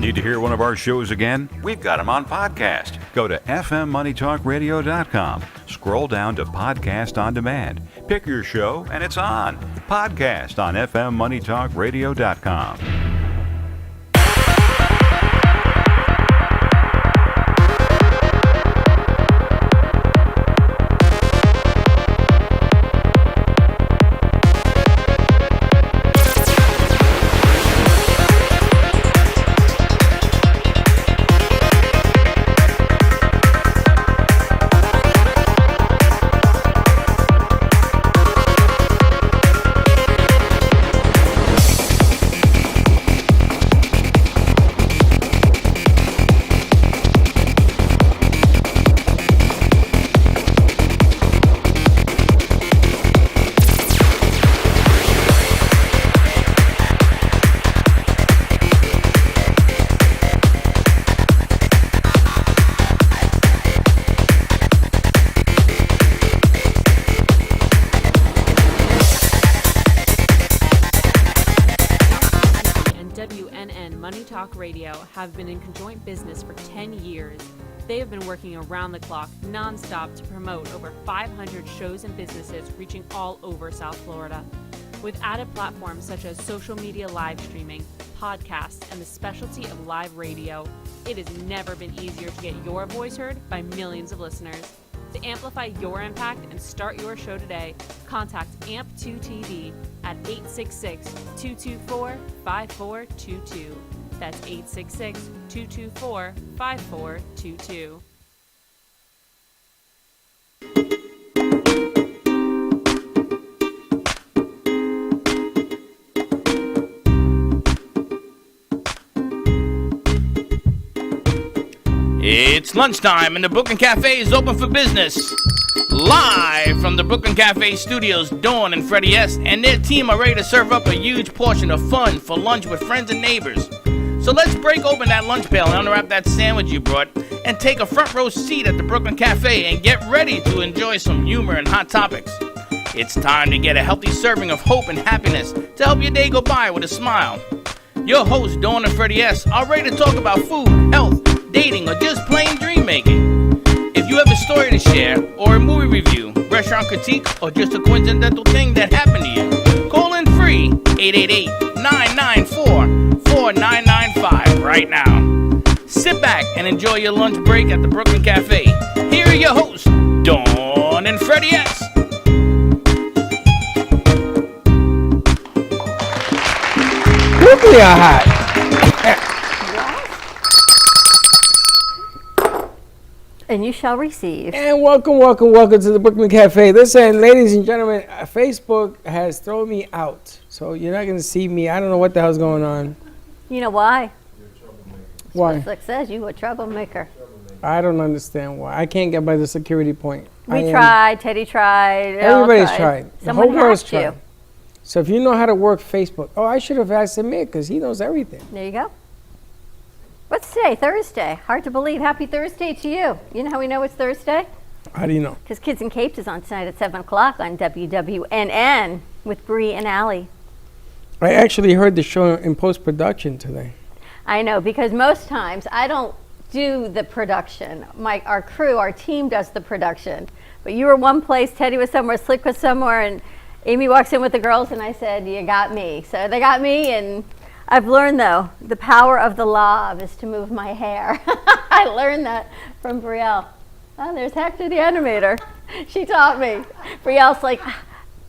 Need to hear one of our shows again? We've got them on podcast. Go to fmmoneytalkradio.com. Scroll down to Podcast on Demand. Pick your show and it's on. Podcast on fmmoneytalkradio.com. Radio have been in conjoint business for 10 years. They have been working around the clock, nonstop, to promote over 500 shows and businesses reaching all over South Florida. With added platforms such as social media live streaming, podcasts, and the specialty of live radio, it has never been easier to get your voice heard by millions of listeners. To amplify your impact and start your show today, contact AMP2TV at 866-224-5422. That's 866-224-5422. It's lunchtime and the Brooklyn Café is open for business. Live from the Brooklyn Café studios, Dawn and Freddie S. and their team are ready to serve up a huge portion of fun for lunch with friends and neighbors. So let's break open that lunch pail and unwrap that sandwich you brought and take a front row seat at the Brooklyn Café and get ready to enjoy some humor and hot topics. It's time to get a healthy serving of hope and happiness to help your day go by with a smile. Your hosts, Dawn and Freddie S., are ready to talk about food, health, dating, or just plain dream making. If you have a story to share, or a movie review, restaurant critique, or just a coincidental thing that happened to you, call in free 888-994-4995 right now. Sit back and enjoy your lunch break at the Brooklyn Café. Here are your hosts, Dawn and Freddie S. Nuclear hot. And you shall receive. And welcome to the Brooklyn Cafe. Listen, ladies and gentlemen, Facebook has thrown me out. So you're not going to see me. I don't know what the hell's going on. You know why? Why? Slick says you a troublemaker. I don't understand why. I can't get by the security point. We tried. Teddy tried. Everybody's tried. Someone the whole world's hacked you. tried. So if you know how to work Facebook, I should have asked Amir because he knows everything. There you go. What's today? Thursday. Hard to believe. Happy Thursday to you. You know how we know it's Thursday? How do you know? Because Kids and Capes is on tonight at 7 o'clock on WWNN with Bree and Allie. I actually heard the show in post-production today. I know, because most times I don't do the production. Our crew, our team does the production. But you were one place, Teddy was somewhere, Slick was somewhere, and Amy walks in with the girls, and I said, you got me. So they got me, and I've learned, though, the power of the lav is to move my hair. I learned that from Brielle. Oh, there's Hector the animator. She taught me. Brielle's like,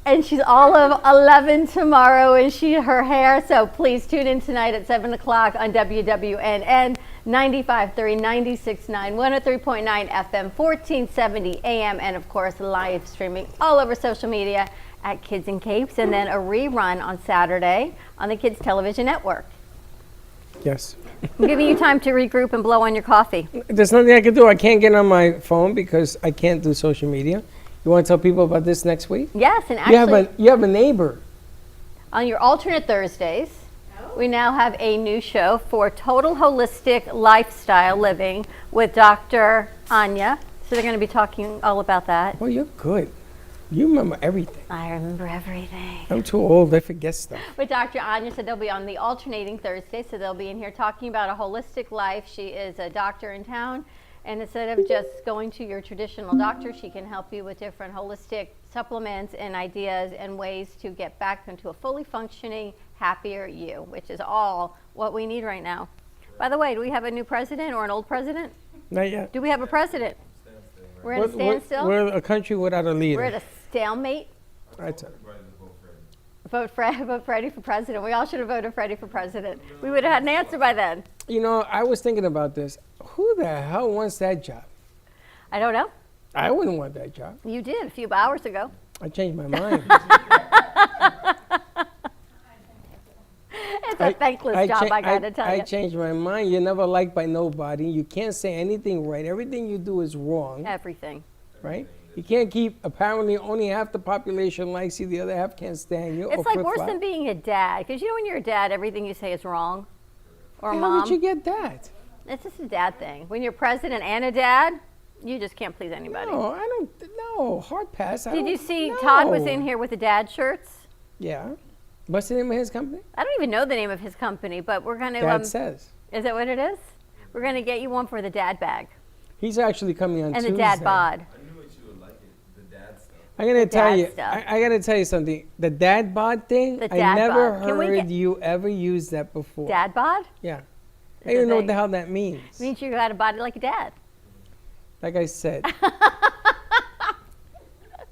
and she's all of 11 tomorrow, and her hair. So please tune in tonight at 7 o'clock on WWNN 95.3, 96.9, 103.9 FM, 1470 AM, and of course live streaming all over social media at Kids and Capes, and then a rerun on Saturday on the Kids Television Network. Yes. I'm giving you time to regroup and blow on your coffee. There's nothing I can do. I can't get on my phone because I can't do social media. You want to tell people about this next week? Yes, and actually, you have a neighbor. On your alternate Thursdays, we now have a new show for total holistic lifestyle living with Dr. Anya. So they're going to be talking all about that. Well, you're good. You remember everything. I remember everything. I'm too old. I forget stuff. But Dr. Anya said they'll be on the alternating Thursday, so they'll be in here talking about a holistic life. She is a doctor in town, and instead of just going to your traditional doctor, she can help you with different holistic supplements and ideas and ways to get back into a fully functioning, happier you, which is all what we need right now. By the way, do we have a new president or an old president? Not yet. Do we have a president? We're in a standstill? We're a country without a leader. We're at a stalemate. That's it. Vote Freddie for president. We all should have voted Freddie for president. We would have had an answer by then. You know, I was thinking about this. Who the hell wants that job? I don't know. I wouldn't want that job. You did a few hours ago. I changed my mind. It's a thankless job, I gotta tell you. I changed my mind. You're never liked by nobody. You can't say anything right. Everything you do is wrong. Everything. Right? You can't keep, apparently only half the population likes you, the other half can't stand you. It's like worse than being a dad. Because you know when you're a dad, everything you say is wrong. Or How mom. did you get that? It's just a dad thing. When you're president and a dad, you just can't please anybody. No, I don't, no, hard pass. Did you see Todd was in here with the dad shirts? Yeah. What's the name of his company? I don't even know the name of his company, but we're going to... Dad Says. Is that what it is? We're going to get you one for the dad bag. He's actually coming on Tuesday. And the dad bod. I'm gonna tell you. I gotta tell you something. The dad bod thing. The I dad never bod. Can we heard you ever use that before. Dad bod? Yeah. It's I don't even know a what the thing. hell that means. It means you got a body like a dad. Like I said.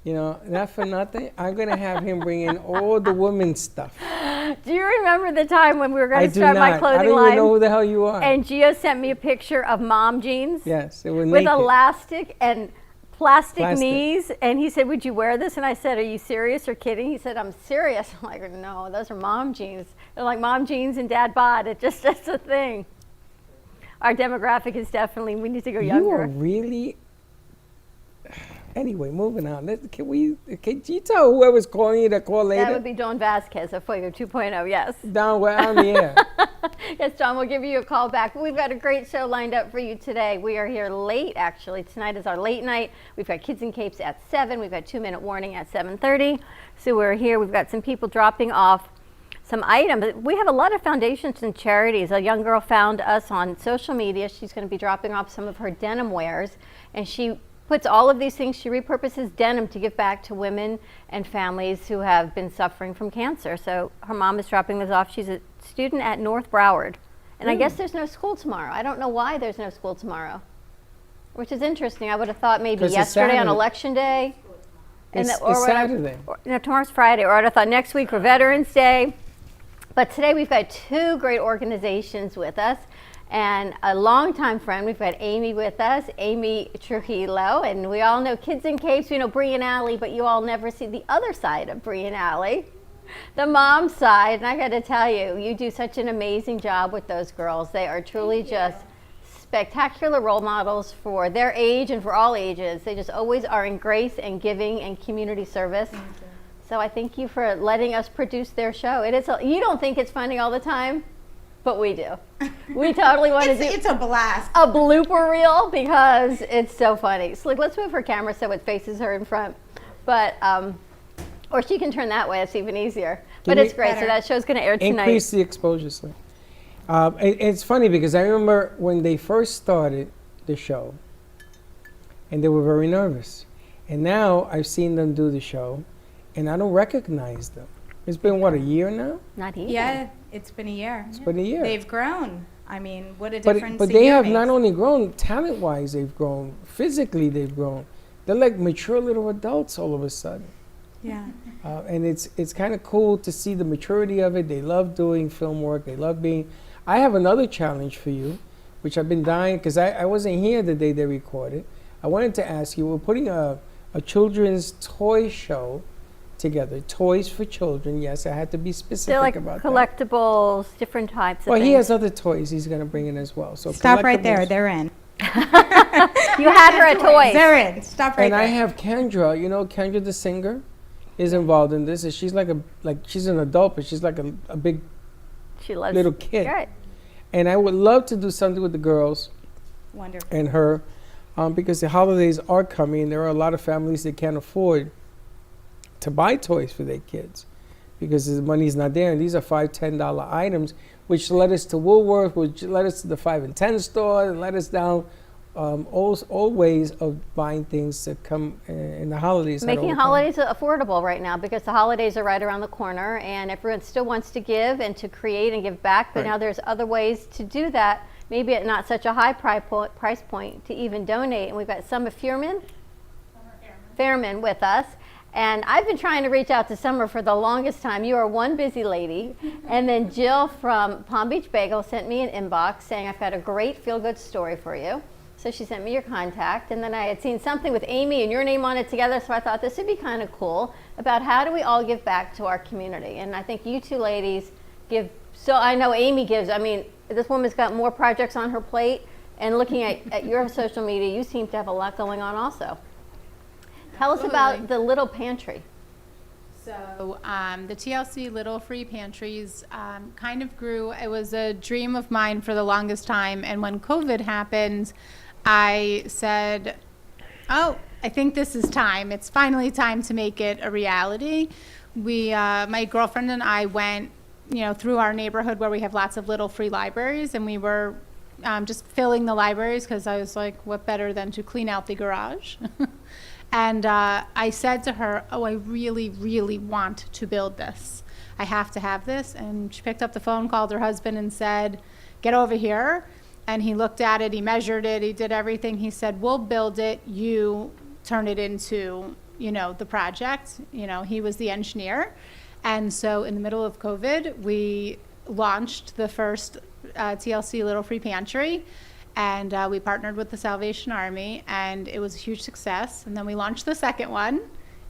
You know, not for nothing. I'm gonna have him bring in all the women's stuff. Do you remember the time when we were going I to do start not. my clothing I don't line? even know who the hell you are. And Gio sent me a picture of mom jeans. Yes, it was with naked. elastic and plastic knees, and he said, "Would you wear this?" And I said, "Are you serious or kidding?" He said, "I'm serious." I'm like, "No, those are mom jeans. They're like mom jeans and dad bod. It's just a thing." Our demographic is definitely, we need to go younger. You are really. Anyway, moving on. Can you tell whoever's calling you to call later? That would be Dawn Vasquez of Fuego 2.0, yes. Dawn, we're on the air. Yes, Dawn, we'll give you a call back. We've got a great show lined up for you today. We are here late, actually. Tonight is our late night. We've got Kids and Capes at 7. We've got 2-minute warning at 7:30. So we're here. We've got some people dropping off some items. We have a lot of foundations and charities. A young girl found us on social media. She's going to be dropping off some of her denim wears, and she puts all of these things, she repurposes denim to give back to women and families who have been suffering from cancer. So her mom is dropping this off. She's a student at North Broward. And I guess there's no school tomorrow. I don't know why there's no school tomorrow, which is interesting. I would have thought maybe yesterday on Election Day. It's Saturday. No, tomorrow's Friday. Or I'd have thought next week for Veterans Day. But today we've got two great organizations with us. And a longtime friend, we've got Amy with us, Amy Trujillo, and we all know Kids and Capes, we know Bree and Allie, but you all never see the other side of Bree and Allie, the mom side. And I got to tell you, you do such an amazing job with those girls. They are truly just spectacular role models for their age and for all ages. They just always are in grace and giving and community service. So I thank you for letting us produce their show. You don't think it's funny all the time? But we do. We totally want to do. It's a blast. A blooper reel because it's so funny. So let's move her camera so it faces her in front. But or she can turn that way. It's even easier. But it's great. So that show's going to air tonight. Increase the exposure, Slim. It's funny because I remember when they first started the show, and they were very nervous. And now I've seen them do the show, and I don't recognize them. It's been, what, a year now? Not even. Yeah, it's been a year. It's been a year. They've grown. I mean, what a difference But a they year have makes. not only grown, talent-wise they've grown, physically they've grown. They're like mature little adults all of a sudden. Yeah. And it's kind of cool to see the maturity of it. They love doing film work. They love being... I have another challenge for you, which I've been dying, because I wasn't here the day they recorded. I wanted to ask you, we're putting a children's toy show together. Toys for children. Yes, I had to be specific They're like about collectibles, different types of Well, things. he has other toys he's going to bring in as well. So Stop right there. collectibles. They're in. You had her at toys. They're in. Stop right And there. I have Kendra. You know, Kendra the singer is involved in this. And she's she's an adult, but she's like a big She loves little kid. Right. And I would love to do something with the girls Wonderful. and her, because the holidays are coming, and there are a lot of families that can't afford to buy toys for their kids because the money's not there. And these are $5, $10 items, which led us to Woolworth, which led us to the 5 and 10 store, and led us down all ways of buying things that come in the holidays. Making holidays affordable right now because the holidays are right around the corner and everyone still wants to give and to create and give back, but now there's other ways to do that, maybe at not such a high price point to even donate. And we've got Summer Fairman with us. And I've been trying to reach out to Summer for the longest time. You are one busy lady. And then Jill from Palm Beach Bagel sent me an inbox saying, I've got a great feel-good story for you. So she sent me your contact. And then I had seen something with Amy and your name on it together. So I thought this would be kind of cool about how do we all give back to our community. And I think you two ladies give. So I know Amy gives. I mean, this woman's got more projects on her plate. And looking at your social media, you seem to have a lot going on also. Tell us about the Little Pantry. So the TLC Little Free Pantries kind of grew. It was a dream of mine for the longest time. And when COVID happened, I said, oh, I think this is time. It's finally time to make it a reality. My girlfriend and I went, through our neighborhood where we have lots of little free libraries, and we were just filling the libraries because I was like, what better than to clean out the garage? And I said to her, oh, I really, really want to build this. I have to have this. And she picked up the phone, called her husband and said, get over here. And he looked at it, he measured it, he did everything. He said, we'll build it, you turn it into, the project. He was the engineer. And so in the middle of COVID, we launched the first TLC Little Free Pantry. And we partnered with the Salvation Army, and it was a huge success. And then we launched the second one,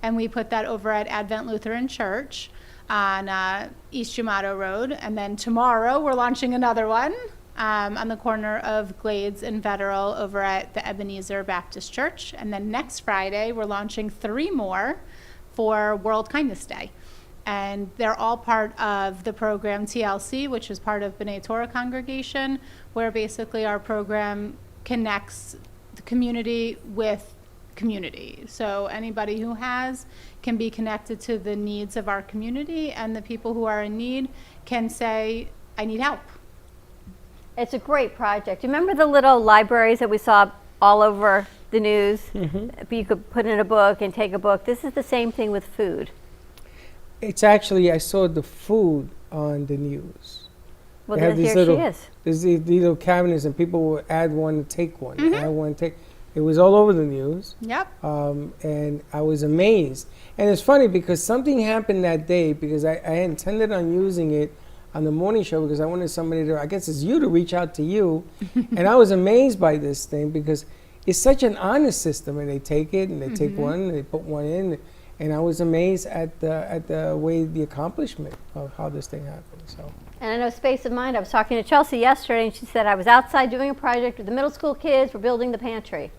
and we put that over at Advent Lutheran Church on East Yamato Road. And then tomorrow we're launching another one on the corner of Glades and Federal over at the Ebenezer Baptist Church. And then next Friday we're launching 3 more for World Kindness Day. And they're all part of the program TLC, which is part of B'nai Torah congregation, where basically our program connects the community with community. So anybody who can be connected to the needs of our community, and the people who are in need can say, I need help. It's a great project. You remember the little libraries that we saw all over the news? Mm-hmm. You could put in a book and take a book. This is the same thing with food. It's actually, I saw the food on the news. Well, here she is. There's these little cabinets, and people will add one and take one. Mm-hmm. Add one and take. It was all over the news. Yep. And I was amazed. And it's funny because something happened that day, because I intended on using it on the morning show because I wanted somebody to, I guess it's you, to reach out to you. And I was amazed by this thing because it's such an honor system, and they take it and they take one and they put one in. And I was amazed at the way, the accomplishment of how this thing happened. So. And I know Space of Mind, I was talking to Chelsea yesterday, and she said, I was outside doing a project with the middle school kids, we're building the pantry.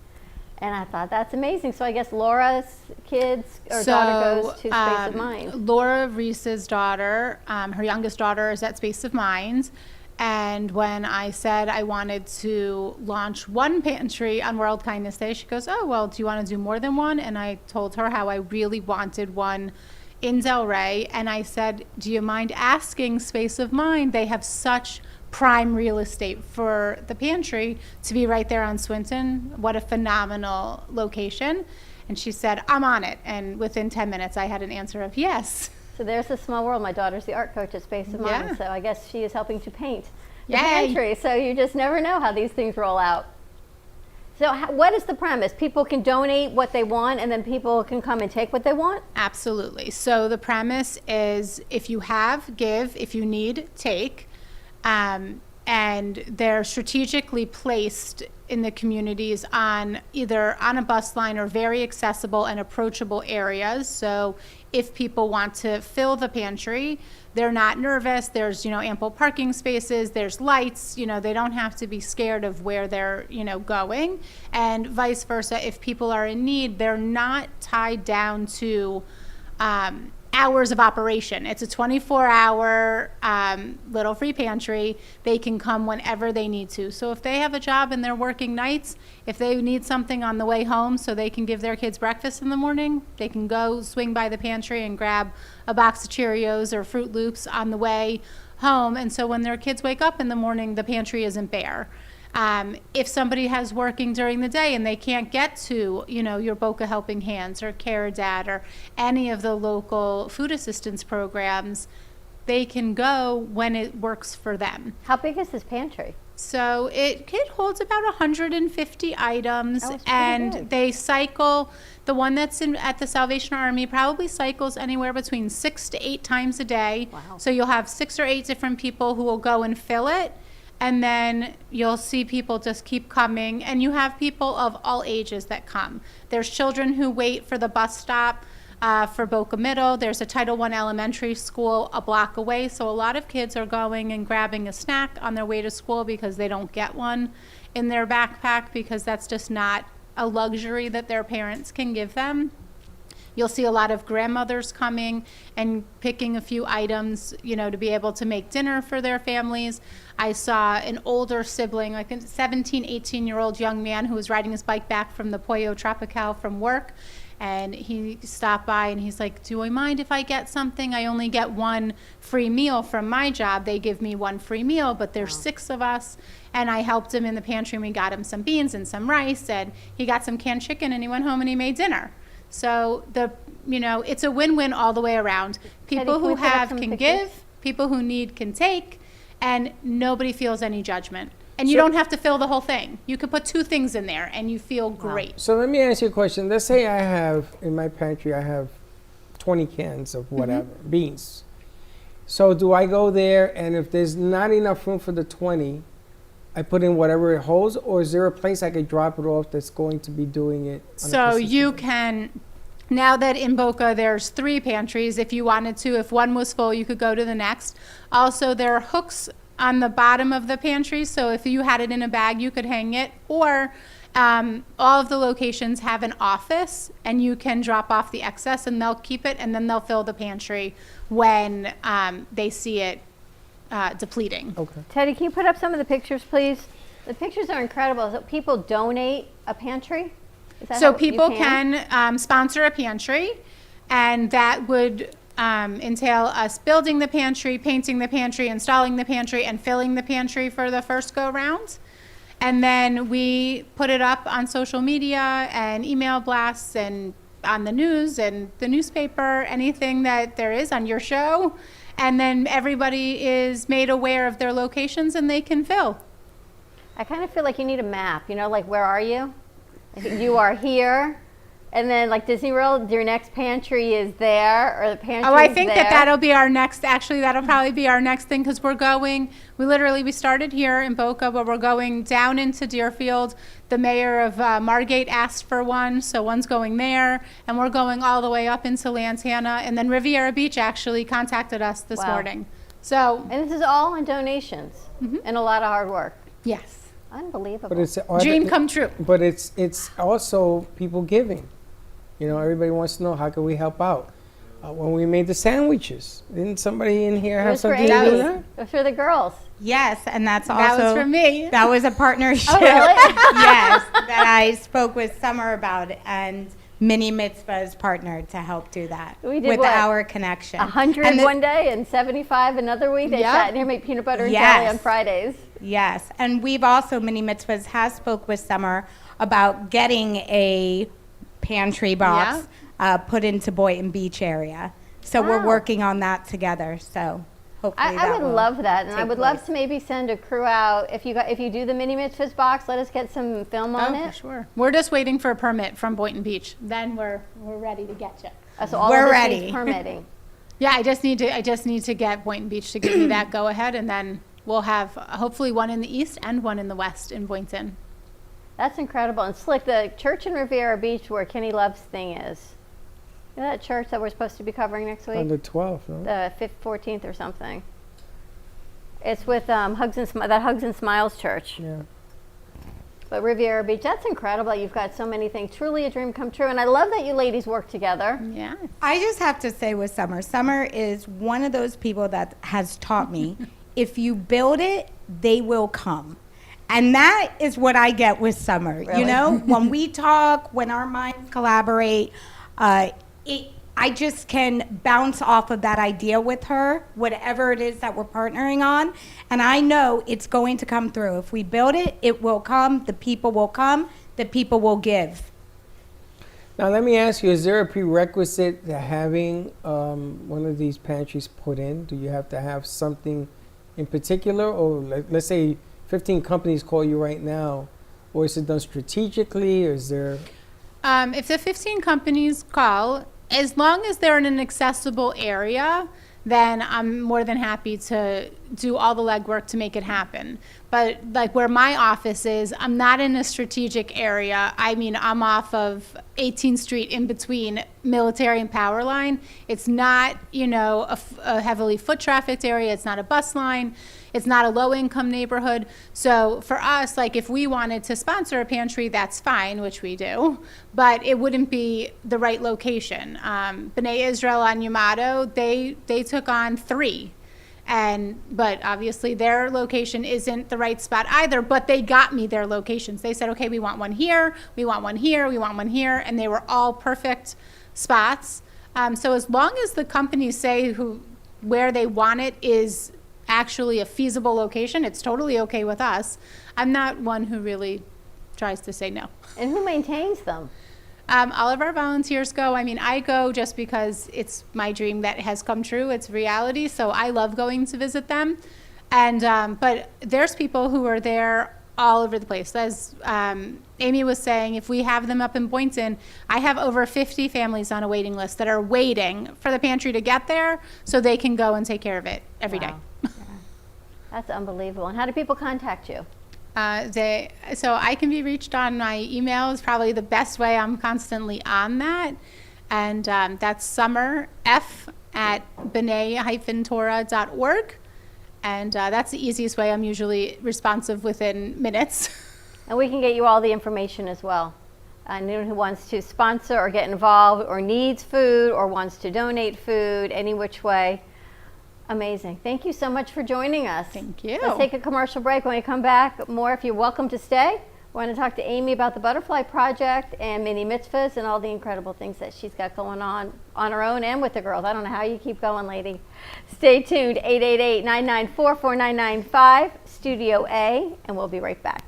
And I thought, that's amazing. So I guess Laura's kids, or daughter, goes to Space of Mind. Laura Reese's daughter, her youngest daughter is at Space of Mind. And when I said I wanted to launch one pantry on World Kindness Day, she goes, oh, well, do you want to do more than one? And I told her how I really wanted one in Delray. And I said, do you mind asking Space of Mind? They have such prime real estate for the pantry to be right there on Swinton. What a phenomenal location. And she said, I'm on it. And within 10 minutes, I had an answer of yes. So there's a small world. My daughter's the art coach at Space of Mind, so I guess she is helping to paint the pantry. So you just never know how these things roll out. So what is the premise? People can donate what they want, and then people can come and take what they want? Absolutely. So the premise is, if you have, give. If you need, take. And they're strategically placed in the communities on either on a bus line or very accessible and approachable areas. So if people want to fill the pantry, they're not nervous. There's, ample parking spaces, there's lights, they don't have to be scared of where they're, going. And vice versa, if people are in need, they're not tied down to hours of operation. It's a 24-hour little free pantry. They can come whenever they need to. So if they have a job and they're working nights, if they need something on the way home so they can give their kids breakfast in the morning, they can go swing by the pantry and grab a box of Cheerios or Fruit Loops on the way home. And so when their kids wake up in the morning, the pantry isn't bare. If somebody has working during the day and they can't get to, your Boca Helping Hands or Care Dad or any of the local food assistance programs, they can go when it works for them. How big is this pantry? So it holds about 150 items, Oh, it's pretty and big. they cycle. The one that's at the Salvation Army probably cycles anywhere between 6 to 8 times a day. Wow. So you'll have 6 or 8 different people who will go and fill it. And then you'll see people just keep coming, and you have people of all ages that come. There's children who wait for the bus stop for Boca Middle. There's a Title I elementary school a block away, so a lot of kids are going and grabbing a snack on their way to school because they don't get one in their backpack, because that's just not a luxury that their parents can give them. You'll see a lot of grandmothers coming and picking a few items, to be able to make dinner for their families. I saw an older sibling, like a 17, 18-year-old young man who was riding his bike back from the Pollo Tropical from work. And he stopped by and he's like, do I mind if I get something? I only get one free meal from my job. They give me one free meal, but there's 6 of us. And I helped him in the pantry, and we got him some beans and some rice, and he got some canned chicken, and he went home and he made dinner. So it's a win-win all the way around. People can we who put up have some can pictures? give, people who need can take, and nobody feels any judgment. And you don't have to fill the whole thing. You could put 2 things in there and you feel great. So let me ask you a question. Let's say I have, in my pantry, I have 20 cans of whatever, beans. So do I go there, and if there's not enough room for the 20, I put in whatever it holds, or is there a place I could drop it off that's going to be doing it? on a So consistent you basis? can, now that in Boca there's 3 pantries, if you wanted to, if one was full, you could go to the next. Also, there are hooks on the bottom of the pantry, so if you had it in a bag, you could hang it. Or all of the locations have an office, and you can drop off the excess, and they'll keep it, and then they'll fill the pantry when they see it depleting. Okay. Teddy, can you put up some of the pictures, please? The pictures are incredible. So people donate a pantry? Is that So how you people can sponsor a pantry, and that would entail us building the pantry, painting the pantry, installing the pantry, and filling the pantry for the first go-round. And then we put it up on social media and email blasts and on the news and the newspaper, anything that there is on your show. And then everybody is made aware of their locations, and they can fill. I kind of feel like you need a map, like where are you? Like, you are here, and then like Disney World, your next pantry is there, or the pantry Oh, I is think there. that'll be our next, actually, that'll probably be our next thing, because we started here in Boca, but we're going down into Deerfield. The mayor of Margate asked for one, so one's going there, and we're going all the way up into Lantana, and then Riviera Beach actually contacted us this Wow. morning. So, And this is all on donations and a lot of hard work. yes, Unbelievable. But it's dream come true. But it's also people giving. Everybody wants to know, how can we help out? When we made the sandwiches, didn't somebody in here It have was for something to do Amy. with that? It was for the girls. Yes, and that's also That was for me. That was a partnership. Oh, really? Yes, that I spoke with Summer about, and Mini Mitzvahs partnered to help do that We did with what? our connection. 100 And the- one day and 75 another week. They Yep. sat in here and made peanut butter and Yes. jelly on Fridays. Yes, and we've also, Mini Mitzvahs has spoke with Summer about getting a pantry box put into Boynton Beach area. So we're Wow. working on that together. So hopefully I that would will love that, and I take would love place. to maybe send a crew out. If you do the Mini Mitzvahs box, let us get some film on Oh, for it. sure. We're just waiting for a permit from Boynton Beach. Then we're ready to get you. So all We're of this ready. needs permitting. Yeah, I just need to get Boynton Beach to give me that go ahead, and then we'll have hopefully one in the east and one in the west in Boynton. That's incredible. And Slick, the church in Riviera Beach where Kenny Love's thing is. You know that church that we're supposed to be covering next week? On the 12th, no? The 14th or something. It's with Hugs and Smiles Church. Yeah. But Riviera Beach, that's incredible. You've got so many things. Truly a dream come true. And I love that you ladies work together. Yeah. I just have to say with Summer is one of those people that has taught me, if you build it, they will come. And that is what I get with Summer. Really? You know, when we talk, when our minds collaborate, I just can bounce off of that idea with her, whatever it is that we're partnering on. And I know it's going to come through. If we build it, it will come. The people will come. The people will give. Now, let me ask you, is there a prerequisite to having one of these pantries put in? Do you have to have something in particular? Or let's say 15 companies call you right now, or is it done strategically, or is there? If the 15 companies call, as long as they're in an accessible area, then I'm more than happy to do all the legwork to make it happen. But like where my office is, I'm not in a strategic area. I mean, I'm off of 18th Street in between Military and Power Line. It's not, you know, a heavily foot trafficked area. It's not a bus line. It's not a low income neighborhood. So for us, like if we wanted to sponsor a pantry, that's fine, which we do, but it wouldn't be the right location. B'nai Israel on Yamato, they took on 3. But obviously their location isn't the right spot either, but they got me their locations. They said, okay, we want one here, we want one here, we want one here, and they were all perfect spots. So as long as the companies say where they want it is actually a feasible location, it's totally okay with us. I'm not one who really tries to say no. And who maintains them? All of our volunteers go. I mean, I go just because it's my dream that has come true. It's reality, so I love going to visit them. And but there's people who are there all over the place. As Amy was saying, if we have them up in Boynton, I have over 50 families on a waiting list that are waiting for the pantry to get there so they can go and take care of it every day. Wow. That's unbelievable. And how do people contact you? So I can be reached on my email is probably the best way. I'm constantly on that. And that's summer@b'nai-torah.org. And that's the easiest way. I'm usually responsive within minutes. And we can get you all the information as well. Anyone who wants to sponsor or get involved or needs food or wants to donate food, any which way. Amazing. Thank you so much for joining us. Thank you. Let's take a commercial break. When we come back, more, if you're welcome to stay. We're going to talk to Amy about the Butterfly Project and mini mitzvahs and all the incredible things that she's got going on her own and with the girls. I don't know how you keep going, lady. Stay tuned, 888-994-4995, Studio A, and we'll be right back.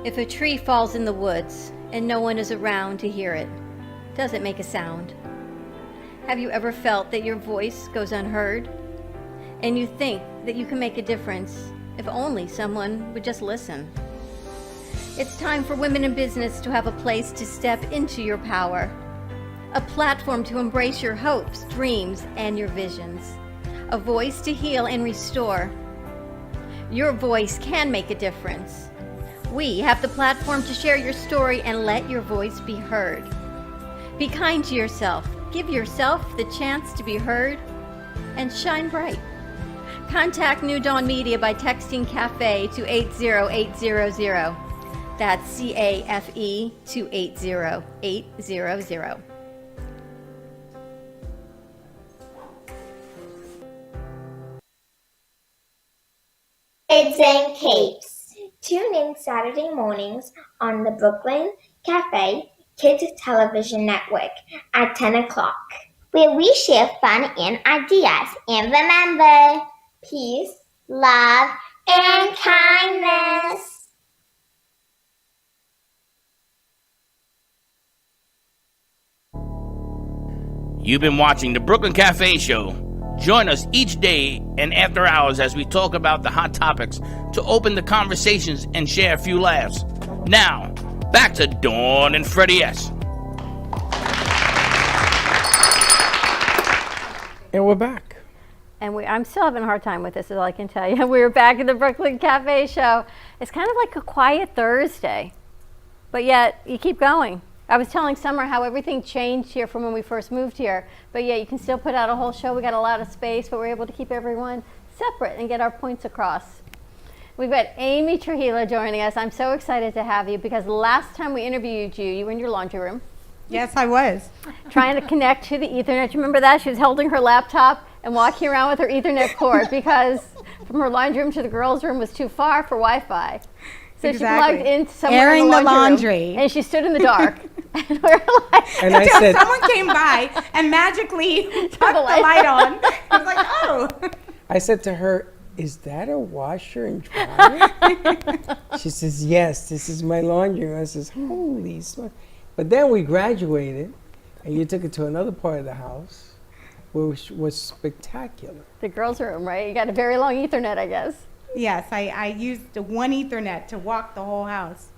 If a tree falls in the woods and no one is around to hear it, does it make a sound? Have you ever felt that your voice goes unheard? And you think that you can make a difference if only someone would just listen? It's time for women in business to have a place to step into your power, a platform to embrace your hopes, dreams, and your visions, a voice to heal and restore. Your voice can make a difference. We have the platform to share your story and let your voice be heard. Be kind to yourself. Give yourself the chance to be heard and shine bright. Contact New Dawn Media by texting Café to 80800. That's CAFE to 80800. Kids and Capes. Tune in Saturday mornings on the Brooklyn Café Kids Television Network at 10 o'clock, where we share fun and ideas. And remember, peace, love, and kindness. You've been watching the Brooklyn Cafe Show Join us each day and after hours as we talk about the hot topics to open the conversations and share a few laughs. Now, back to Dawn and Freddie S. And we're back. And I'm still having a hard time with this, is all I can tell you. We were back at the Brooklyn Café show. It's kind of like a quiet Thursday, but yet you keep going. I was telling Summer how everything changed here from when we first moved here, but yet you can still put out a whole show. We got a lot of space, but we're able to keep everyone separate and get our points across. We've got Amy Trujillo joining us. I'm so excited to have you because last time we interviewed you, you were in your laundry room. Yes, I was. Trying to connect to the Ethernet. You remember that? She was holding her laptop and walking around with her Ethernet cord because from her laundry room to the girls' room was too far for Wi-Fi. So Exactly. she plugged in somewhere Airing in the the laundry. room, and she stood in the dark. And we were like, And I Until said, someone came by and magically put the light light on. I was like, oh. I said to her, "Is that a washer and dryer?" She says, "Yes, this is my laundry room." I says, "Holy smoke!" But then we graduated, and you took it to another part of the house, which was spectacular. the girls' room, right? You got a very long Ethernet, I guess. Yes, I used the one Ethernet to walk the whole house.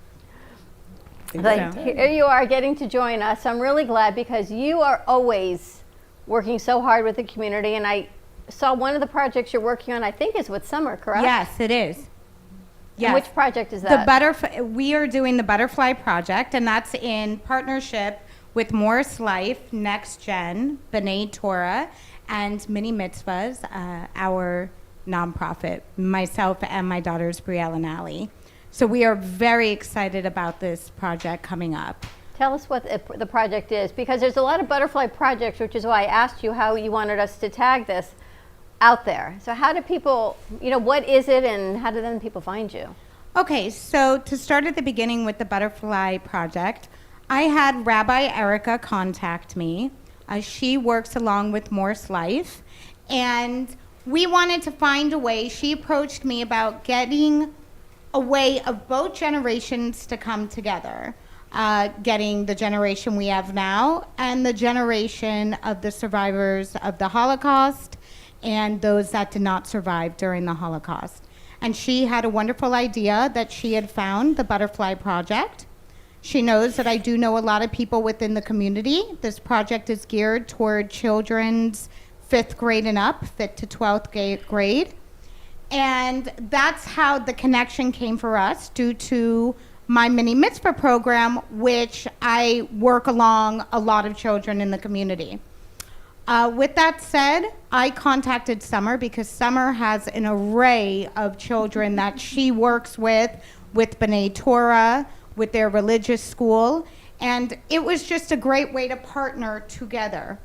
But here you are getting to join us. I'm really glad because you are always working so hard with the community. And I saw one of the projects you're working on, I think, is with Summer, correct? Yes, it is. And Yes. which project is that? We are doing the Butterfly Project, and that's in partnership with Morris Life, Next Gen, B'nai Torah, and Mini Mitzvahs, our nonprofit, myself and my daughters, Brielle and Allie. So we are very excited about this project coming up. Tell us what the project is, because there's a lot of butterfly projects, which is why I asked you how you wanted us to tag this out there. So how do people, what is it and how do then people find you? Okay, so to start at the beginning with the Butterfly Project, I had Rabbi Erica contact me. She works along with Morse Life, and we wanted to find a way. She approached me about getting a way of both generations to come together, getting the generation we have now and the generation of the survivors of the Holocaust and those that did not survive during the Holocaust. And she had a wonderful idea that she had found the Butterfly Project. She knows that I do know a lot of people within the community. This project is geared toward children's 5th grade and up, 5th to 12th grade. And that's how the connection came for us, due to my mini mitzvah program, which I work along a lot of children in the community. With that said, I contacted Summer because Summer has an array of children that she works with B'nai Torah, with their religious school, and it was just a great way to partner together.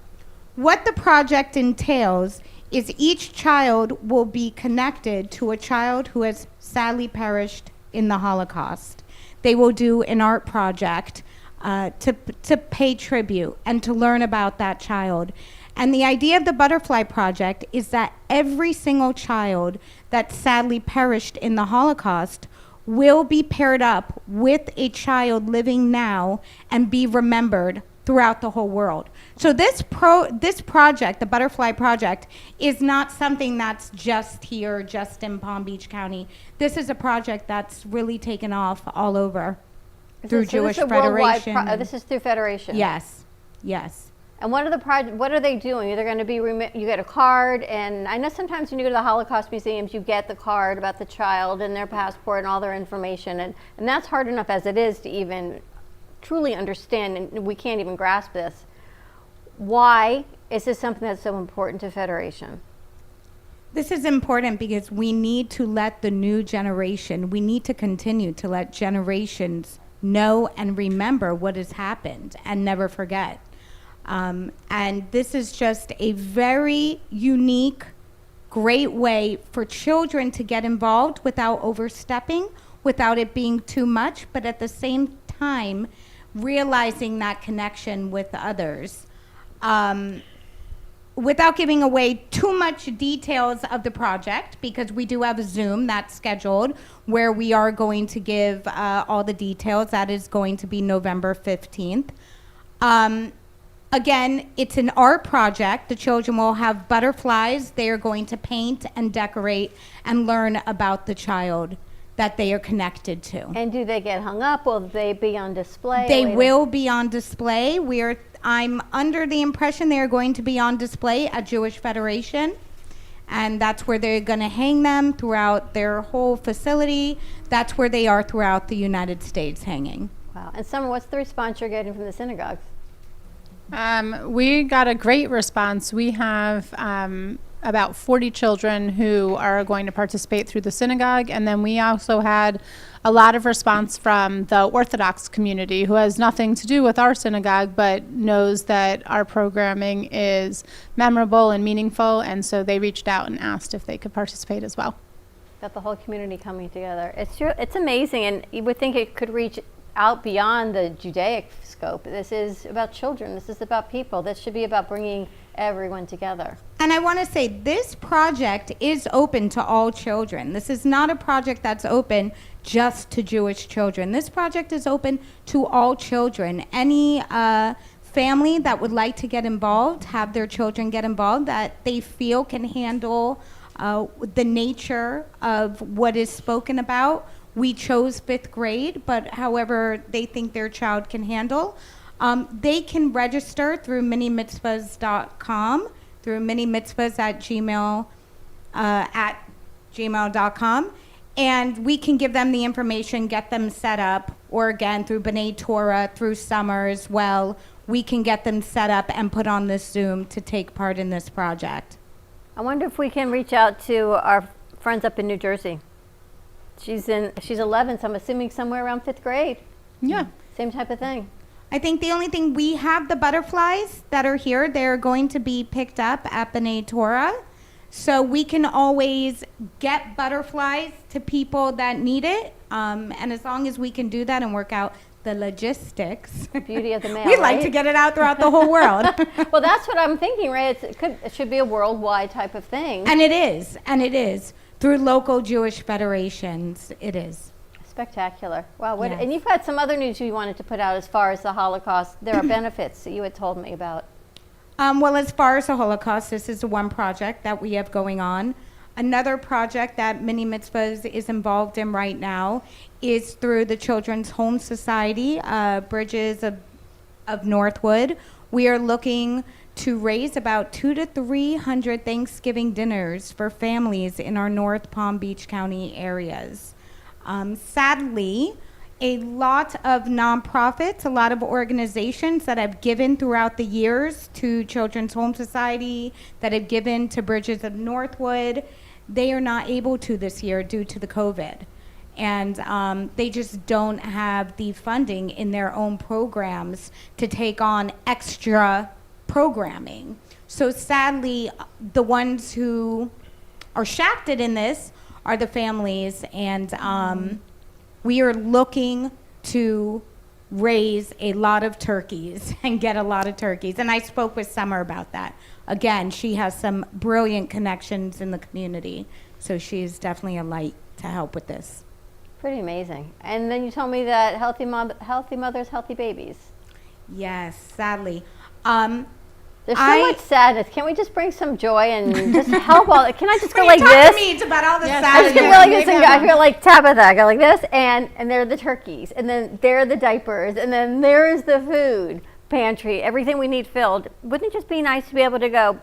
What the project entails is each child will be connected to a child who has sadly perished in the Holocaust. They will do an art project to pay tribute and to learn about that child. And the idea of the Butterfly Project is that every single child that sadly perished in the Holocaust will be paired up with a child living now and be remembered throughout the whole world. So this project, the Butterfly Project, is not something that's just here, just in Palm Beach County. This is a project that's really taken off all over through Jewish Federation. This is through Federation. Yes, yes. And what are they doing? They're going to be, you get a card, and I know sometimes when you go to the Holocaust museums, you get the card about the child and their passport and all their information, and that's hard enough as it is to even truly understand, and we can't even grasp this. Why is this something that's so important to Federation? This is important because we need to let the new generation, we need to continue to let generations know and remember what has happened and never forget. And this is just a very unique, great way for children to get involved without overstepping, without it being too much, but at the same time, realizing that connection with others. Without giving away too much details of the project, because we do have a Zoom that's scheduled where we are going to give all the details. That is going to be November 15th. Again, it's an art project. The children will have butterflies. They are going to paint and decorate and learn about the child that they are connected to. And do they get hung up? Will they be on display? They will be on display. I'm under the impression they are going to be on display at Jewish Federation. And that's where they're going to hang them throughout their whole facility. That's where they are throughout the United States hanging. Wow. And Summer, what's the response you're getting from the synagogues? We got a great response. We have about 40 children who are going to participate through the synagogue. And then we also had a lot of response from the Orthodox community, who has nothing to do with our synagogue, but knows that our programming is memorable and meaningful. And so they reached out and asked if they could participate as well. Got the whole community coming together. It's amazing, and you would think it could reach out beyond the Judaic scope. This is about children. This is about people. This should be about bringing everyone together. And I want to say this project is open to all children. This is not a project that's open just to Jewish children. This project is open to all children. Any family that would like to get involved, have their children get involved, that they feel can handle the nature of what is spoken about. We chose 5th grade, but however they think their child can handle. They can register through minimitzvahs.com, through minimitzvahs at gmail.com, and we can give them the information, get them set up, or again, through B'nai Torah, through Summer as well, we can get them set up and put on this Zoom to take part in this project. I wonder if we can reach out to our friends up in New Jersey. She's 11, so I'm assuming somewhere around 5th grade. Yeah. Same type of thing. I think the only thing, we have the butterflies that are here. They're going to be picked up at B'nai Torah. So we can always get butterflies to people that need it. And as long as we can do that and work out the logistics. Beauty of the mail, We'd like right? to get it out throughout the whole world. Well, that's what I'm thinking, right? It should be a worldwide type of thing. And it is. Through local Jewish federations, it is. Spectacular. Wow. Yes. And you've got some other news you wanted to put out as far as the Holocaust. There are benefits that you had told me about. Well, as far as the Holocaust, this is the one project that we have going on. Another project that Mini Mitzvahs is involved in right now is through the Children's Home Society, Bridges of Northwood. We are looking to raise about 200 to 300 Thanksgiving dinners for families in our North Palm Beach County areas. Sadly, a lot of nonprofits, a lot of organizations that have given throughout the years to Children's Home Society, that have given to Bridges of Northwood, they are not able to this year due to the COVID. And they just don't have the funding in their own programs to take on extra programming. So sadly, the ones who are shafted in this are the families, and we are looking to raise a lot of turkeys and get a lot of turkeys. And I spoke with Summer about that. Again, she has some brilliant connections in the community, so she's definitely a light to help with this. Pretty amazing. And then you told me that healthy mothers, healthy babies. Yes, sadly. There's so much sadness. Can we just bring some joy and just help all? Can I just go like Talk this? to me, it's about all the Yes, I sadness. just get really good. I feel like Tabitha. I go like this, and there are the turkeys, and then there are the diapers, and then there is the food pantry. Everything we need filled. Wouldn't it just be nice to be able to go,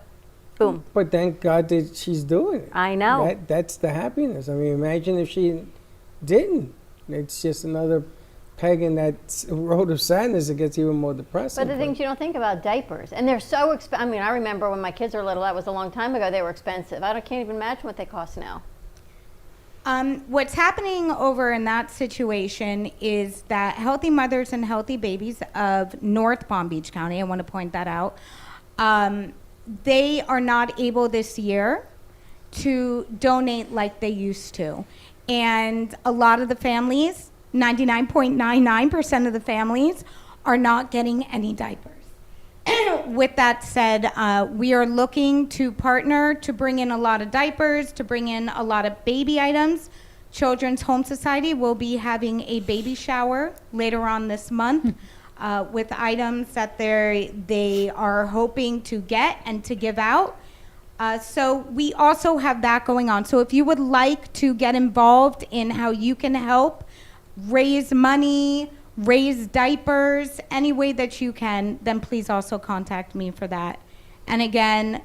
boom? But thank God that she's doing it. I know. That's the happiness. I mean, imagine if she didn't. It's just another peg in that road of sadness. It gets even more depressing. But the things you don't think about, diapers, and they're so expensive. I mean, I remember when my kids were little. That was a long time ago. They were expensive. Can't even imagine what they cost now. What's happening over in that situation is that Healthy Mothers and Healthy Babies of North Palm Beach County, I want to point that out, they are not able this year to donate like they used to. And a lot of the families, 99.99% of the families, are not getting any diapers. With that said, we are looking to partner to bring in a lot of diapers, to bring in a lot of baby items. Children's Home Society will be having a baby shower later on this month. with items that they are hoping to get and to give out. So we also have that going on. So if you would like to get involved in how you can help raise money, raise diapers, any way that you can, then please also contact me for that. And again,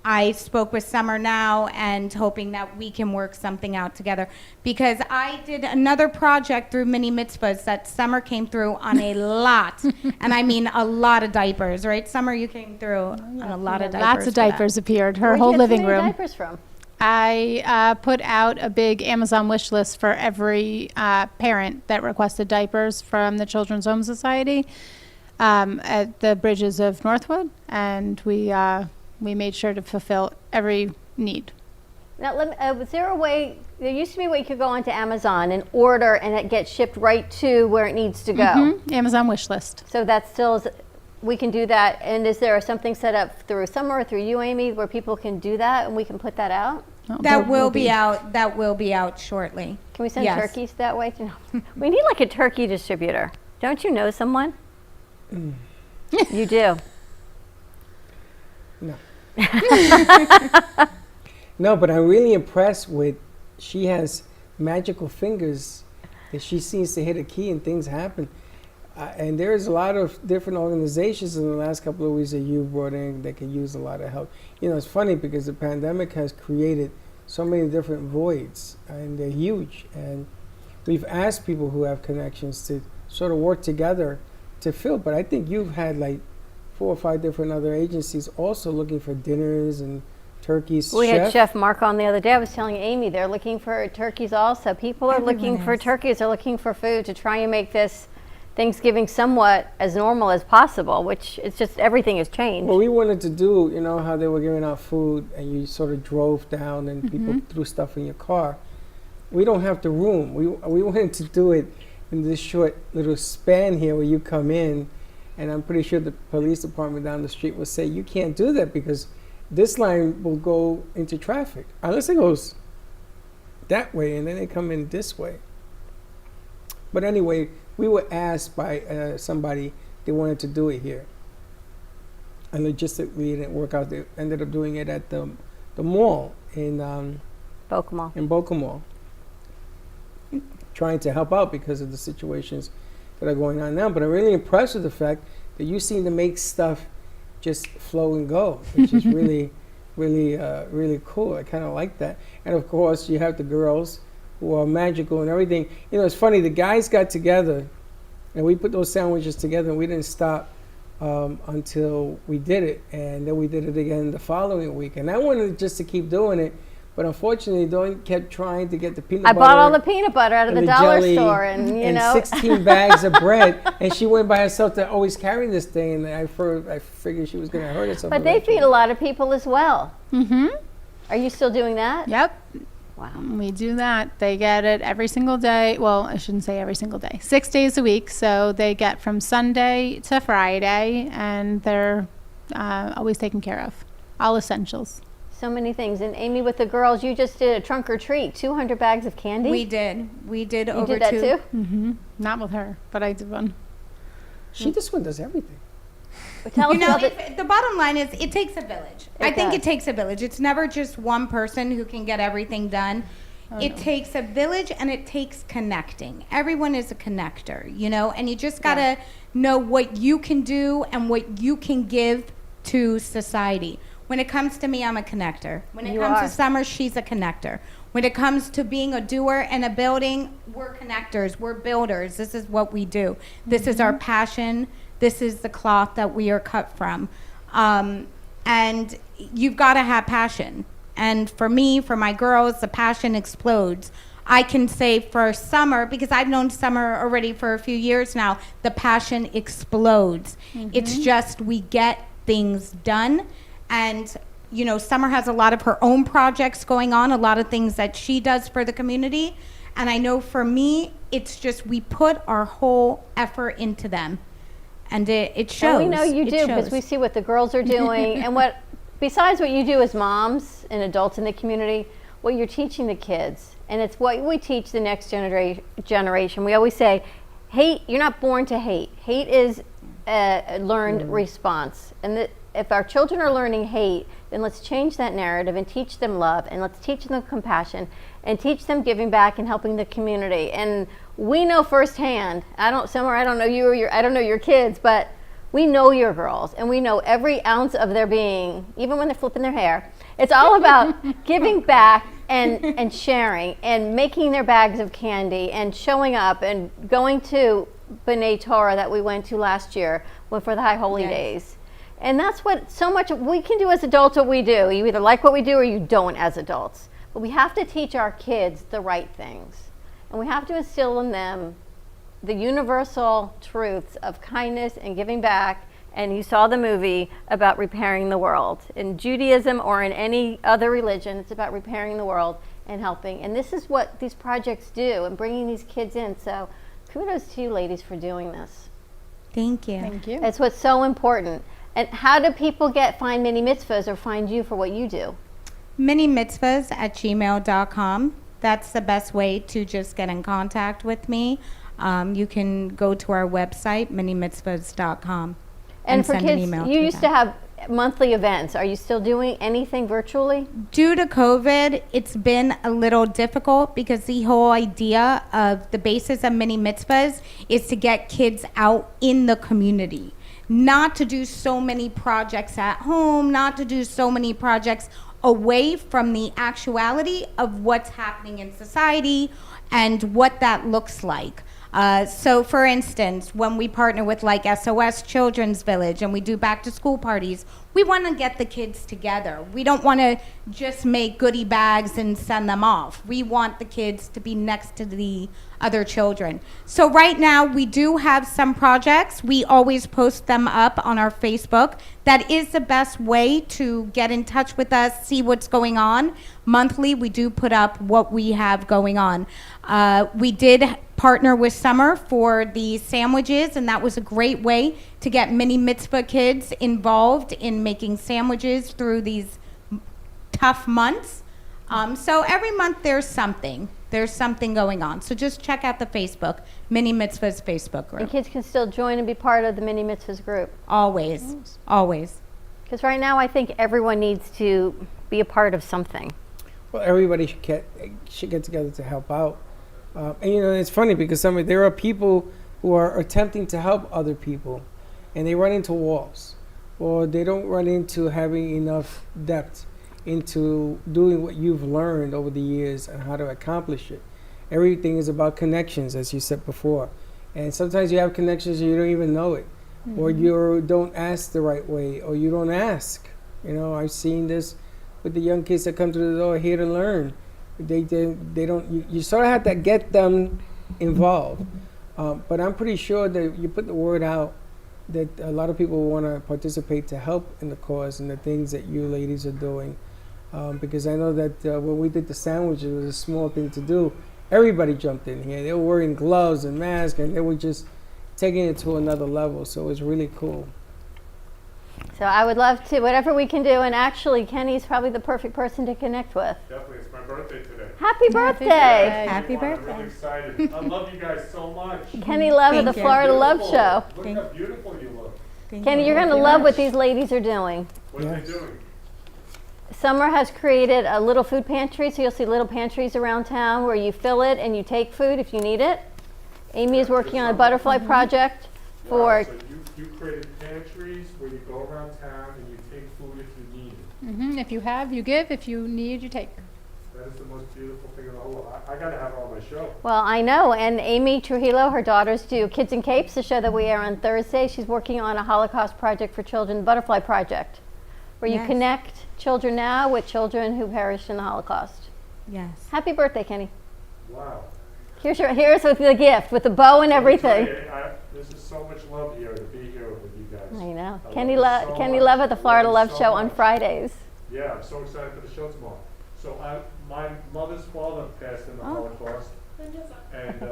I spoke with Summer now and hoping that we can work something out together, because I did another project through Mini Mitzvahs that Summer came through on a lot, and I mean a lot of diapers, right? Summer, you came through on a lot of diapers. Lots of diapers appeared. Her Where'd whole you get so living many room. diapers from? I put out a big Amazon wish list for every parent that requested diapers from the Children's Home Society at the Bridges of Northwood, and we made sure to fulfill every need. Now, was there a way? There used to be a way you could go onto Amazon and order, and it gets shipped right to where it needs to go. Amazon wish list. So that still is. We can do that. And is there something set up through Summer or through you, Amy, where people can do that and we can put that out? That will be out. That will be out shortly. Can we send Yes. turkeys that way? We need like a turkey distributor. Don't you know someone? You do. No. No, but I'm really impressed with, she has magical fingers that she seems to hit a key and things happen. And there's a lot of different organizations in the last couple of weeks that you brought in that could use a lot of help. You know, it's funny because the pandemic has created so many different voids, and they're huge. And we've asked people who have connections to sort of work together to fill. But I think you've had like 4 or 5 different other agencies also looking for dinners and turkeys. We had Chef Mark on the other day. I was telling Amy they're looking for turkeys also. People are looking for turkeys. They're looking for food to try and make this Thanksgiving somewhat as normal as possible, which it's just everything has changed. Well, we wanted to do, you know, how they were giving out food and you sort of drove down and people threw stuff in your car. We don't have the room. We wanted to do it in this short little span here where you come in, and I'm pretty sure the police department down the street will say, you can't do that because this line will go into traffic. Unless it goes that way and then they come in this way. But anyway, we were asked by somebody, they wanted to do it here. And logistically it didn't work out. They ended up doing it at the mall in Boca Mall. In Boca Mall. Trying to help out because of the situations that are going on now. But I'm really impressed with the fact that you seem to make stuff just flow and go, which is really, really cool. I kind of like that. And of course, you have the girls who are magical and everything. You know, it's funny, the guys got together and we put those sandwiches together and we didn't stop until we did it. And then we did it again the following week. And I wanted just to keep doing it, but unfortunately, Dawn kept trying to get the peanut butter. I bought all the peanut butter out of the dollar store, and you know, 16 bags of bread, and she went by herself to always carry this thing. And I figured she was going to hurt herself. But they feed a lot of people as well. Are you still doing that? Yep. Wow. We do that. They get it every single day. Well, I shouldn't say every single day. 6 days a week. So they get from Sunday to Friday, and they're always taken care of. All essentials. So many things. And Amy, with the girls, you just did a trunk or treat, 200 bags of candy? We did. We did You over did that two. too? Not with her, but I did one. This one does everything. But tell us You know, about the bottom line is it takes a village. I think does. it takes a village. It's never just one person who can get everything done. It takes a village, and it takes connecting. Everyone is a connector, you know, and you just got to know what you can do and what you can give to society. When it comes to me, I'm a connector. When it comes to Summer, she's a connector. When it comes to being a doer in a building, we're connectors. We're builders. This is what we do. This is our passion. This is the cloth that we are cut from. And you've got to have passion. And for me, for my girls, the passion explodes. I can say for Summer, because I've known Summer already for a few years now, the passion explodes. It's just we get things done. And, you know, Summer has a lot of her own projects going on, a lot of things that she does for the community. And I know for me, it's just we put our whole effort into them. And it shows. And we know you do because we see what the girls are doing and what, besides what you do as moms and adults in the community, what you're teaching the kids. And it's what we teach the next generation. We always say, hate, you're not born to hate. Hate is learned response. And if our children are learning hate, then let's change that narrative and teach them love, and let's teach them compassion, and teach them giving back and helping the community. And we know firsthand. Summer, I don't know you or I don't know your kids, but we know your girls, and we know every ounce of their being, even when they're flipping their hair. It's all about giving back and sharing and making their bags of candy and showing up and going to B'nai Torah that we went to last year for the High Holy Days. And that's what so much we can do as adults. What we do, you either like what we do or you don't as adults. But we have to teach our kids the right things, and we have to instill in them the universal truths of kindness and giving back. And you saw the movie about repairing the world. In Judaism or in any other religion, it's about repairing the world and helping. And this is what these projects do, and bringing these kids in. So kudos to you ladies for doing this. Thank you. Thank you. That's what's so important. And how do people find mini mitzvahs or find you for what you do? minimitzvahs@gmail.com. That's the best way to just get in contact with me. You can go to our website, minimitzvahs.com. And for send an kids, email you to used them. to have monthly events. Are you still doing anything virtually? Due to COVID, it's been a little difficult because the whole idea of the basis of mini mitzvahs is to get kids out in the community, not to do so many projects at home, not to do so many projects away from the actuality of what's happening in society and what that looks like. So for instance, when we partner with like SOS Children's Village and we do back to school parties, we want to get the kids together. We don't want to just make goodie bags and send them off. We want the kids to be next to the other children. So right now we do have some projects. We always post them up on our Facebook. That is the best way to get in touch with us, see what's going on. Monthly, we do put up what we have going on. We did partner with Summer for the sandwiches, and that was a great way to get mini mitzvah kids involved in making sandwiches through these tough months. So every month there's something going on. So just check out the Facebook, Mini Mitzvahs Facebook group. And kids can still join and be part of the Mini Mitzvahs group. Always, always. Because right now I think everyone needs to be a part of something. Well, everybody should get together to help out. And it's funny because there are people who are attempting to help other people, and they run into walls, or they don't run into having enough depth into doing what you've learned over the years and how to accomplish it. Everything is about connections, as you said before. And sometimes you have connections and you don't even know it, or you don't ask the right way, or you don't ask. I've seen this with the young kids that come through the door here to learn. They don't. You sort of have to get them involved. But I'm pretty sure that you put the word out that a lot of people want to participate to help in the cause and the things that you ladies are doing. Because I know that when we did the sandwiches, it was a small thing to do. Everybody jumped in here. They were wearing gloves and masks, and they were just taking it to another level. So it was really cool. So I would love to, whatever we can do. And actually, Kenny's probably the perfect person to connect with. Definitely, it's my birthday today. Happy birthday! Happy I'm birthday. really excited. I love you guys so much. Kenny Love of the Thank you. Florida Love Show. Look how beautiful you look. Kenny, you're going to love what these ladies are doing. What are they doing? Summer has created a little food pantry, so you'll see little pantries around town where you fill it and you take food if you need it. Amy is working on a butterfly project for... Wow, so you created pantries where you go around town and you take food if you need it. If you have, you give. If you need, you take. That is the most beautiful thing in the whole world. I got to have it on my show. Well, I know, and Amy Trujillo, her daughters do Kids in Capes, the show that we air on Thursday. She's working on a Holocaust project for children, the Butterfly Project, where you connect children now with children who perished in the Holocaust. Yes. Happy birthday, Kenny. Wow. Here's with the gift, with the bow and everything. This is so much love here to be here with you guys. I know. I Kenny love it so Kenny much. Love at the I Florida it Love so Show on much. Fridays. Yeah, I'm so excited for the show tomorrow. So my mother's father passed in the Holocaust, and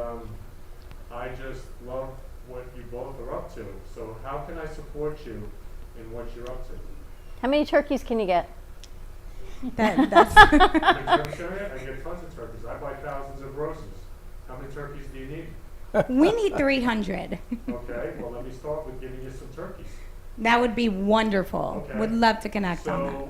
I just love what you both are up to. So how can I support you in what you're up to? How many turkeys can you get? That's In Turkish area, I get tons of turkeys. I buy thousands of roses. How many turkeys do you need? We need 300. Okay, well, let me start with giving you some turkeys. That would be wonderful. Okay. Would love to connect on that. So,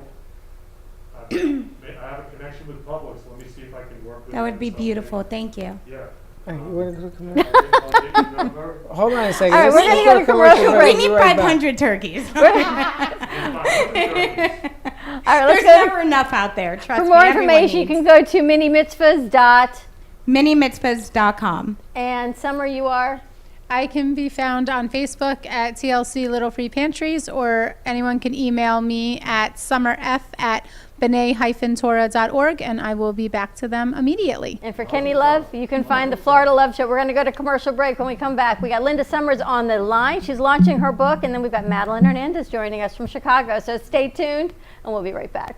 I have a connection with Publix. Let me see if I can work with That would them be someday. beautiful. Thank you. Yeah. Hey, you wanna go to commercial? I'll get your number. Hold on a second. All right, Let's we're gonna go to commercial break. We We'll be need right back. 500 turkeys. All right, let's There's go never enough out there. Trust for me. more everyone information. You needs. can go to minimitzvahs. minimitzvahs.com. And Summer, you are? I can be found on Facebook at TLC Little Free Pantries, or anyone can email me at summerf@b'nai-torah.org, and I will be back to them immediately. And for Kenny Love, you can find the Florida Love Show. We're going to go to commercial break. When we come back, we got Linda Summers on the line. She's launching her book, and then we've got Madeline Hernandez joining us from Chicago. So stay tuned, and we'll be right back.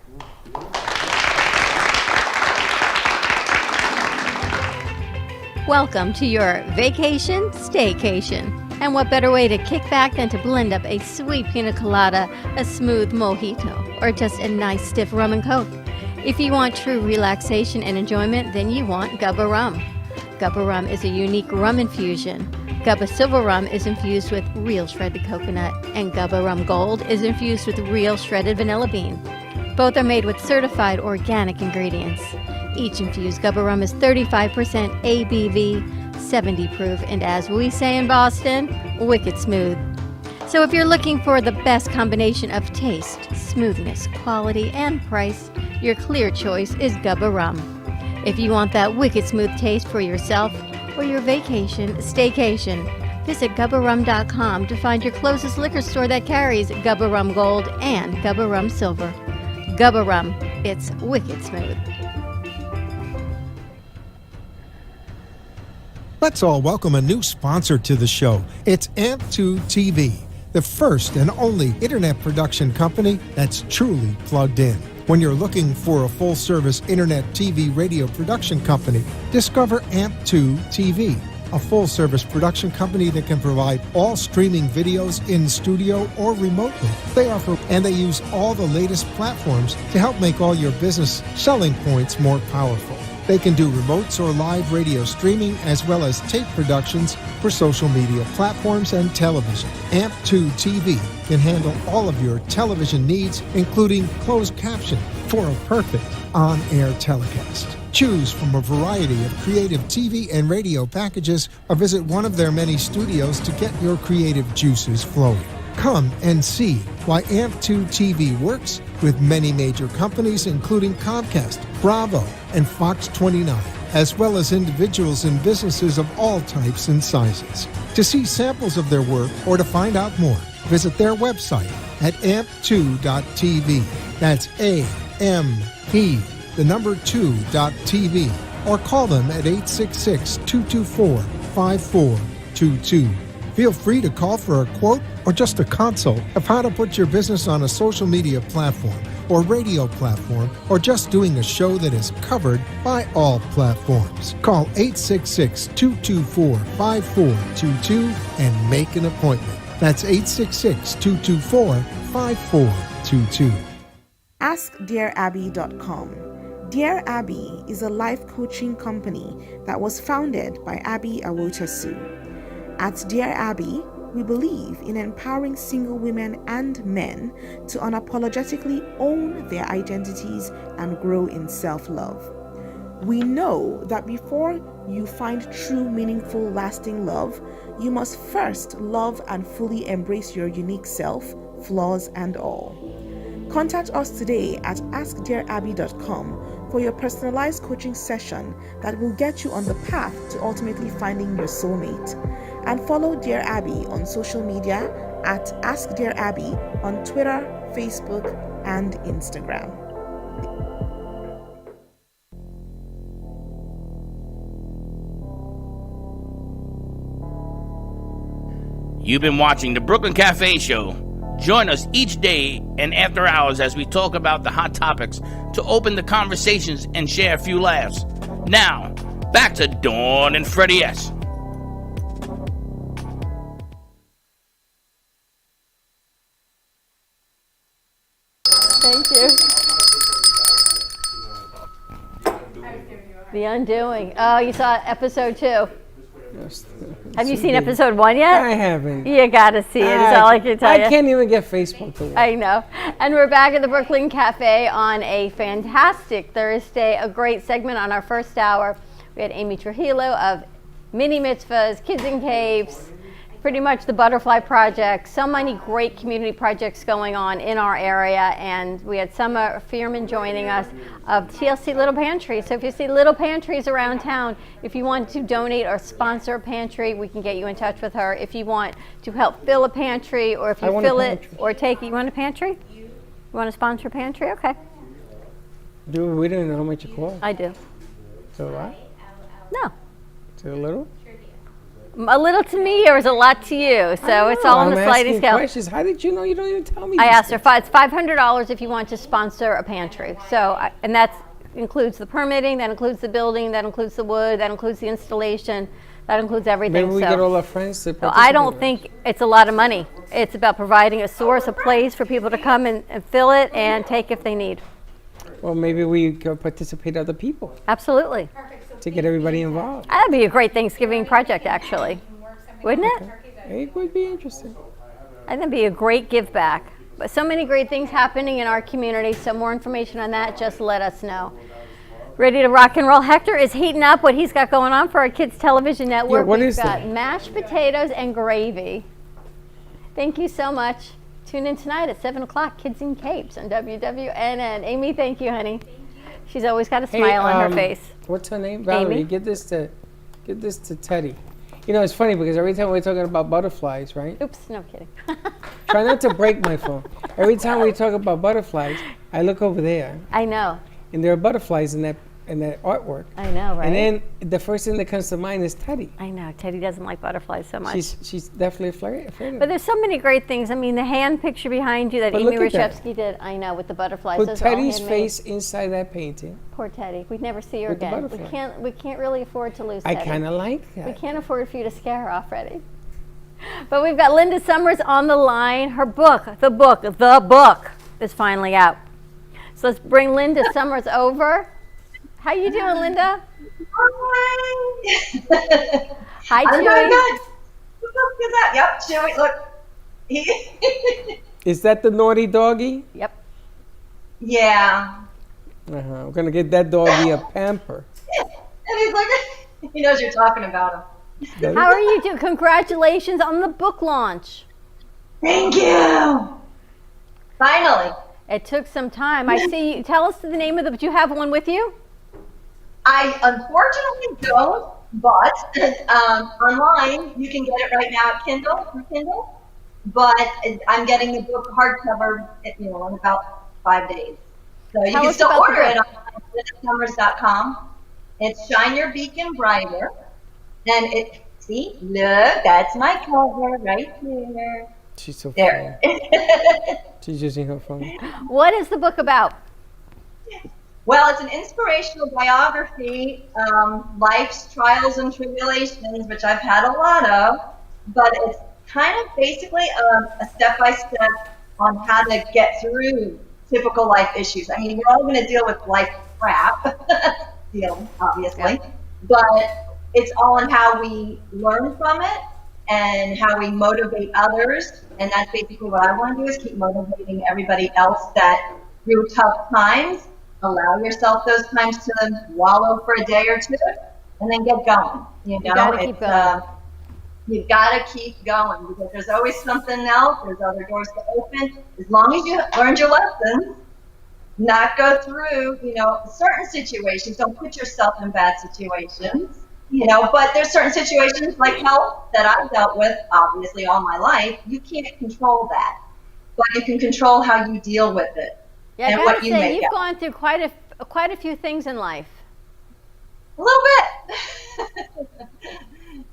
Welcome to your vacation staycation. And what better way to kick back than to blend up a sweet pina colada, a smooth mojito, or just a nice stiff rum and coke. If you want true relaxation and enjoyment, then you want Gubba Rum. Gubba Rum is a unique rum infusion. Gubba Silver Rum is infused with real shredded coconut, and Gubba Rum Gold is infused with real shredded vanilla bean. Both are made with certified organic ingredients. Each infused Gubba Rum is 35% ABV, 70 proof, and as we say in Boston, wicked smooth. So if you're looking for the best combination of taste, smoothness, quality, and price, your clear choice is Gubba Rum. If you want that wicked smooth taste for yourself or your vacation staycation, visit GubbaRum.com to find your closest liquor store that carries Gubba Rum Gold and Gubba Rum Silver. Gubba Rum, it's wicked smooth. Let's all welcome a new sponsor to the show. It's AMP2 TV, the first and only internet production company that's truly plugged in. When you're looking for a full-service internet TV radio production company, discover AMP2 TV, a full-service production company that can provide all streaming videos in studio or remotely. They offer and they use all the latest platforms to help make all your business selling points more powerful. They can do remotes or live radio streaming as well as tape productions for social media platforms and television. AMP2 TV can handle all of your television needs, including closed caption for a perfect on-air telecast. Choose from a variety of creative TV and radio packages or visit one of their many studios to get your creative juices flowing. Come and see why AMP2 TV works with many major companies, including Comcast, Bravo, and Fox 29, as well as individuals and businesses of all types and sizes. To see samples of their work or to find out more, visit their website at amp2.tv. That's AMP, the number 2.tv, or call them at 866-224-5422. Feel free to call for a quote or just a consult of how to put your business on a social media platform or radio platform, or just doing a show that is covered by all platforms. Call 866-224-5422 and make an appointment. That's 866-224-5422. AskDearAbby.com. Dear Abby is a life coaching company that was founded by Abby Awotasu. At Dear Abby, we believe in empowering single women and men to unapologetically own their identities and grow in self-love. We know that before you find true, meaningful, lasting love, you must first love and fully embrace your unique self, flaws and all. Contact us today at AskDearAbby.com for your personalized coaching session that will get you on the path to ultimately finding your soulmate. And follow Dear Abby on social media at AskDearAbby on Twitter, Facebook, and Instagram. You've been watching the Brooklyn Café Show. Join us each day and after hours as we talk about the hot topics to open the conversations and share a few laughs. Now, back to Dawn and Freddie S. Thank you. The Undoing. Oh, you saw episode 2. Yes. Have you seen episode 1 yet? I haven't. You gotta see it, is all I can tell you. I can't even get Facebook to work. I know. And we're back at the Brooklyn Cafe on a fantastic Thursday, a great segment on our first hour. We had Amy Trujillo of Mini Mitzvahs, Kids in Capes, pretty much the Butterfly Project, so many great community projects going on in our area, and we had Summer Fearman joining us of TLC Little Pantry. So if you see little pantries around town, if you want to donate or sponsor a pantry, we can get you in touch with her. If you want to help fill a pantry, or if you fill it or take it, you want a pantry? You want to sponsor a pantry? Okay. Dude, we didn't know how much it cost. I do. So what? No. So a little? A little to me or is a lot to you, so it's all on a sliding scale. Questions. How did you know? You don't even tell me. I asked her. It's $500 if you want to sponsor a pantry. So, and that includes the permitting, that includes the building, that includes the wood, that includes the installation, that includes everything. Maybe we get all our friends to participate. So I don't think it's a lot of money. It's about providing a source, a place for people to come and fill it and take if they need. Well, maybe we could participate other people. Absolutely. To get everybody involved. That'd be a great Thanksgiving project, actually. Wouldn't it? It would be interesting. I think it'd be a great give back. But so many great things happening in our community. So more information on that, just let us know. Ready to rock and roll. Hector is heating up what he's got going on for our Kids Television Network. Yeah, what We've is got that? mashed potatoes and gravy. Thank you so much. Tune in tonight at 7 o'clock, Kids in Capes on WWNN. Amy, thank you, honey. She's always got a smile on her face. What's her name? Valerie. Amy? Get this to Teddy. You know, it's funny because every time we're talking about butterflies, right? Oops, no kidding. Try not to break my phone. Every time we talk about butterflies, I look over there. I know. And there are butterflies in that artwork. I know, right? And then the first thing that comes to mind is Teddy. I know. Teddy doesn't like butterflies so much. She's definitely afraid of But them. there's so many great things. I mean, the hand picture behind you that But Amy look at that. Rashevsky did, I know, with the butterflies. Put Those are all Teddy's handmade. face inside that painting. Poor Teddy. We'd never see her With the again. butterfly. We can't really afford to lose I Teddy. kind of like We that. can't afford for you to scare her off, Freddie. But we've got Linda Summers on the line. Her book, The book is finally out. So let's bring Linda Summers over. How you doing, Linda? Hi, I'm Chewy. doing good. Look at that. Yep, Chewy, look. Is that the naughty doggy? Yep. Yeah. We're going to get that doggy a pamper. And he's like, he knows you're talking about him. How are you doing? Congratulations on the book launch. Thank you. Finally. It took some time. I see you. Tell us the name of the, do you have one with you? I unfortunately don't, but online you can get it right now at Kindle. But I'm getting the book hardcover, in about 5 days. So you Tell can us still about the order it book. on lindaSummers.com. It's Shine Your Beacon Brighter, and see, look, that's my cover right here. She's so There. funny. She's using her phone. What is the book about? Well, it's an inspirational biography, life's trials and tribulations, which I've had a lot of, but it's kind of basically a step-by-step on how to get through typical life issues. I mean, we're all going to deal with life crap, obviously, but it's all on how we learn from it and how we motivate others, and that's basically what I want to do, is keep motivating everybody else that through tough times, allow yourself those times to wallow for a day or two, and then get going. You gotta keep going. You've got to keep going, because there's always something else. There's other doors to open. As long as you learned your lessons, not go through, certain situations. Don't put yourself in bad situations, but there's certain situations like health that I've dealt with, obviously, all my life. You can't control that, but you can control how you deal with it. Yeah, and I what gotta you say, make you've out. gone through quite a few things in life. A little bit.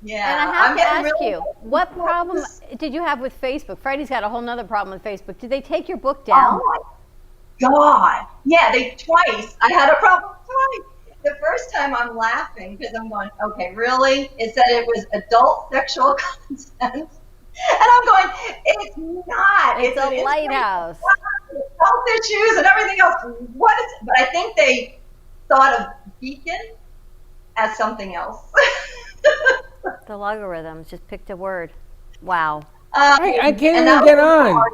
Yeah. And I have I'm to getting ask really you, what problem did you have with Facebook? Freddie's got a whole nother problem with Facebook. Did they take your book Oh down? my God. Yeah, twice. I had a problem twice. The first time I'm laughing because I'm going, okay, really? It said it was adult sexual content. And I'm going, it's not. It's an a lighthouse. Health issues and everything else. What is it? But I think they thought of Beacon as something else. the logarithms. Just picked a word. Wow. I can't and even that get was on. hard.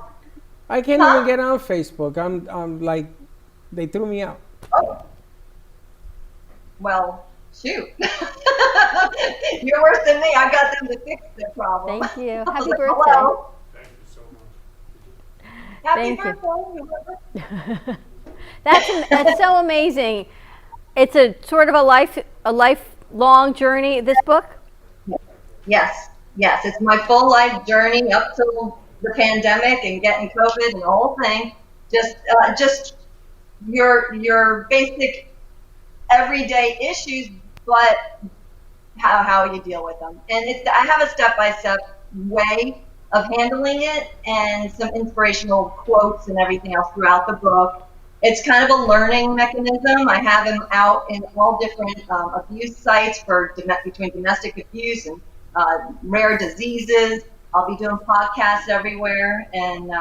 I can't Huh? even get on Facebook. I'm like, they threw me out. Oh. Well, shoot. You're worse than me. I got them to fix the problem. Thank you. I was Happy like, birthday. hello. Thank you so much. Happy Thank you. birthday. That's so amazing. It's a sort of a lifelong journey. This book. Yes, it's my full life journey up till the pandemic and getting COVID and the whole thing. Just your basic everyday issues, but how you deal with them. And I have a step-by-step way of handling it and some inspirational quotes and everything else throughout the book. It's kind of a learning mechanism. I have him out in all different abuse sites for between domestic abuse and rare diseases. I'll be doing podcasts everywhere and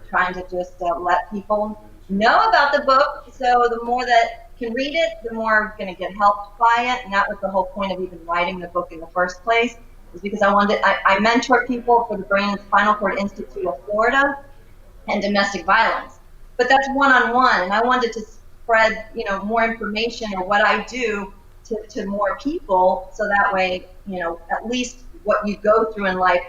trying to just let people know about the book. So the more that can read it, the more going to get helped by it. And that was the whole point of even writing the book in the first place, is because I mentor people for the Brain and Spinal Cord Institute of Florida and domestic violence. But that's one-on-one, and I wanted to spread, more information or what I do to more people, so that way, at least what you go through in life,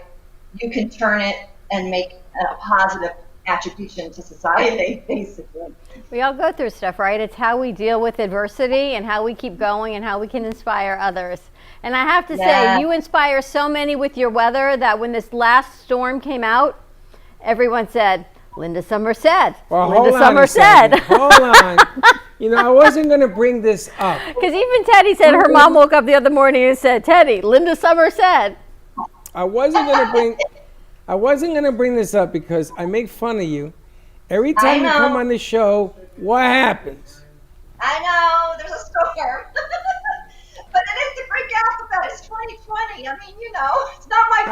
you can turn it and make a positive attribution to society, basically. We all go through stuff, right? It's how we deal with adversity and how we keep going and how we can inspire others. And I have to say, you inspire so many with your weather that when this last storm came out, everyone said, Linda Summer said. Well, Linda Summer said. Hold on. I wasn't going to bring this up. Because even Teddy said her mom woke up the other morning and said, Teddy, Linda Summer said. I wasn't going to bring this up because I make fun of you. Every time you come on the show, what happens? I know, there's a storm. But it is the Greek alphabet. It's 2020. I mean, it's not my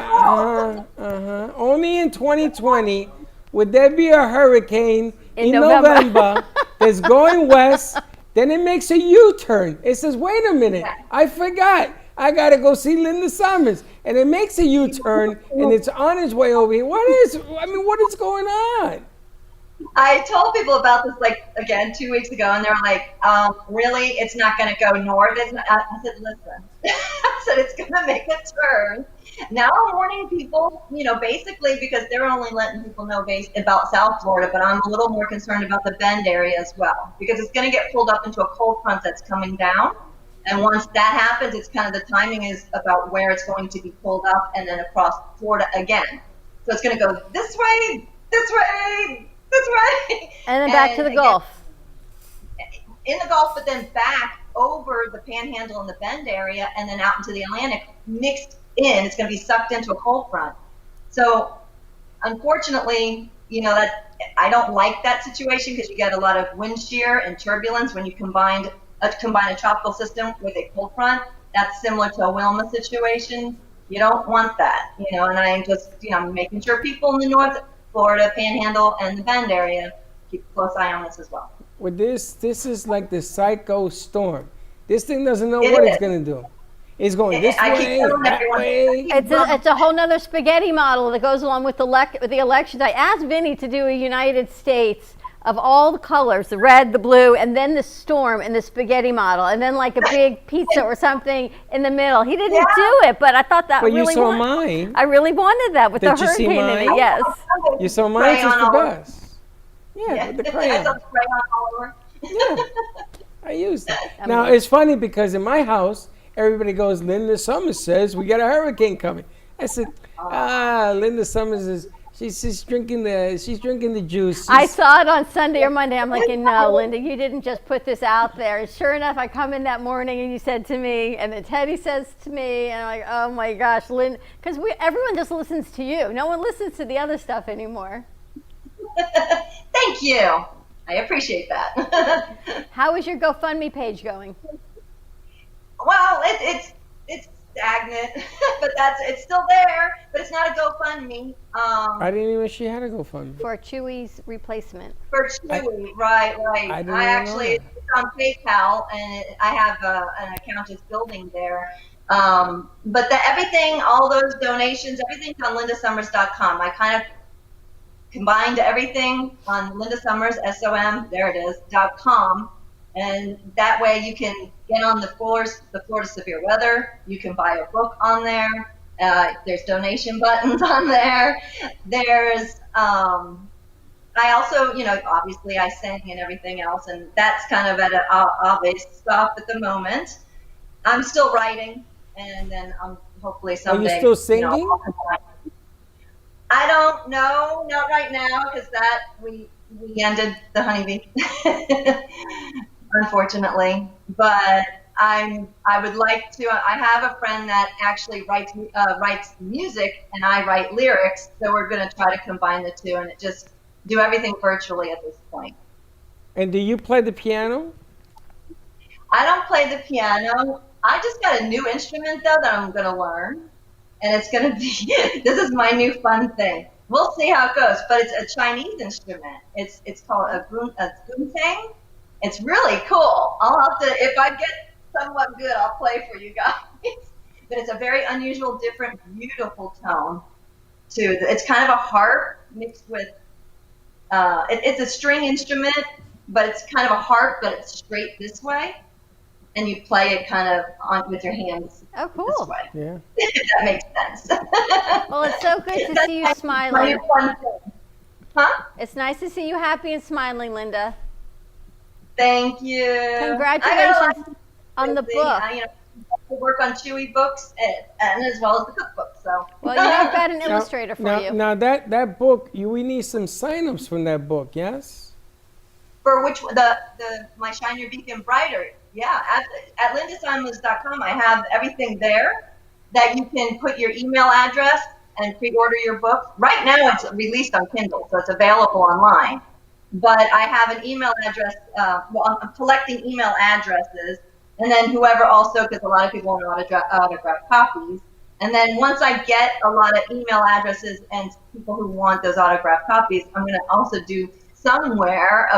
fault. Only in 2020 would there be a hurricane in November that's going west, then it makes a U-turn. It says, wait a minute, I forgot. I got to go see Linda Summers. And it makes a U-turn, and it's on its way over here. What is going on? I told people about this, 2 weeks ago, and they were like, really? It's not going to go north? I said, listen. I said, it's going to make a turn. Now I'm warning people, basically because they're only letting people know about South Florida, but I'm a little more concerned about the Bend area as well, because it's going to get pulled up into a cold front that's coming down. And once that happens, it's kind of the timing is about where it's going to be pulled up and then across Florida again. So it's going to go this way, this way, this way. And then back to the Gulf. In the Gulf, but then back over the Panhandle and the Bend area and then out into the Atlantic, mixed in. It's going to be sucked into a cold front. So unfortunately, that I don't like that situation because you get a lot of wind shear and turbulence when you combine a tropical system with a cold front. That's similar to a Wilma situation. You don't want that, and I'm just, making sure people in the North Florida Panhandle and the Bend area keep a close eye on this as well. Well, this is like the psycho storm. This thing doesn't know what it's going to do. It's going this way, that way. It's a whole nother spaghetti model that goes along with the elections. I asked Vinny to do a United States of all the colors, the red, the blue, and then the storm and the spaghetti model, and then like a big pizza or something in the middle. He didn't do it, but I thought that you saw mine. I really wanted that with the hurricane in it, yes. You saw mine, it's the best. Yeah, with the crayon. Yeah, I used it. Now, it's funny because in my house, everybody goes, Linda Summers says we got a hurricane coming. I said, Linda Summers is... She's drinking the juice. I saw it on Sunday or Monday. I'm like, no, Linda, you didn't just put this out there. And sure enough, I come in that morning and you said to me, and then Teddy says to me, and I'm like, oh my gosh, Linda, because everyone just listens to you. No one listens to the other stuff anymore. Thank you. I appreciate that. How is your GoFundMe page going? Well, it's stagnant, but it's still there, but it's not a GoFundMe. I didn't even know she had a GoFundMe. For Chewy's replacement. For Chewy, right. I actually, it's on PayPal, and I have an account just building there, But everything, all those donations, everything's on lindaSummers.com. I kind of combined everything on Linda Summers, SOM, there it is, .com. And that way you can get on the Florida Severe Weather. You can buy a book on there. There's donation buttons on there. There's, I also, obviously I sing and everything else, and that's kind of at an obvious stop at the moment. I'm still writing, and then hopefully someday. Are you still singing? I don't know, not right now, because we ended the honeybee, unfortunately. But I would like to. I have a friend that actually writes music, and I write lyrics. So we're going to try to combine the two, and just do everything virtually at this point. And do you play the piano? I don't play the piano. I just got a new instrument though that I'm going to learn. And it's going to be, this is my new fun thing. We'll see how it goes, but it's a Chinese instrument. It's called a guntang. It's really cool. I'll have to, if I get somewhat good, I'll play for you guys. But it's a very unusual, different, beautiful tone too. It's kind of a harp mixed with, it's a string instrument, but it's kind of a harp, but it's straight this way. And you play it kind of with your hands. Oh, cool. This way. Yeah. If that makes sense. Well, it's so good to see you smiling. Huh? It's nice to see you happy and smiling, Linda. Thank you. Congratulations on the book. I work on Chewy books and as well as the cookbook. So. Well, I've got an illustrator for you. Now that book, we need some signups from that book, yes? For which my Shine Your Beacon Brighter. Yeah, at lindasimons.com, I have everything there that you can put your email address and pre-order your book. Right now, it's released on Kindle, so it's available online. But I have an email address. I'm collecting email addresses, and then whoever also, because a lot of people want autographed copies. And then once I get a lot of email addresses and people who want those autographed copies, I'm going to also do somewhere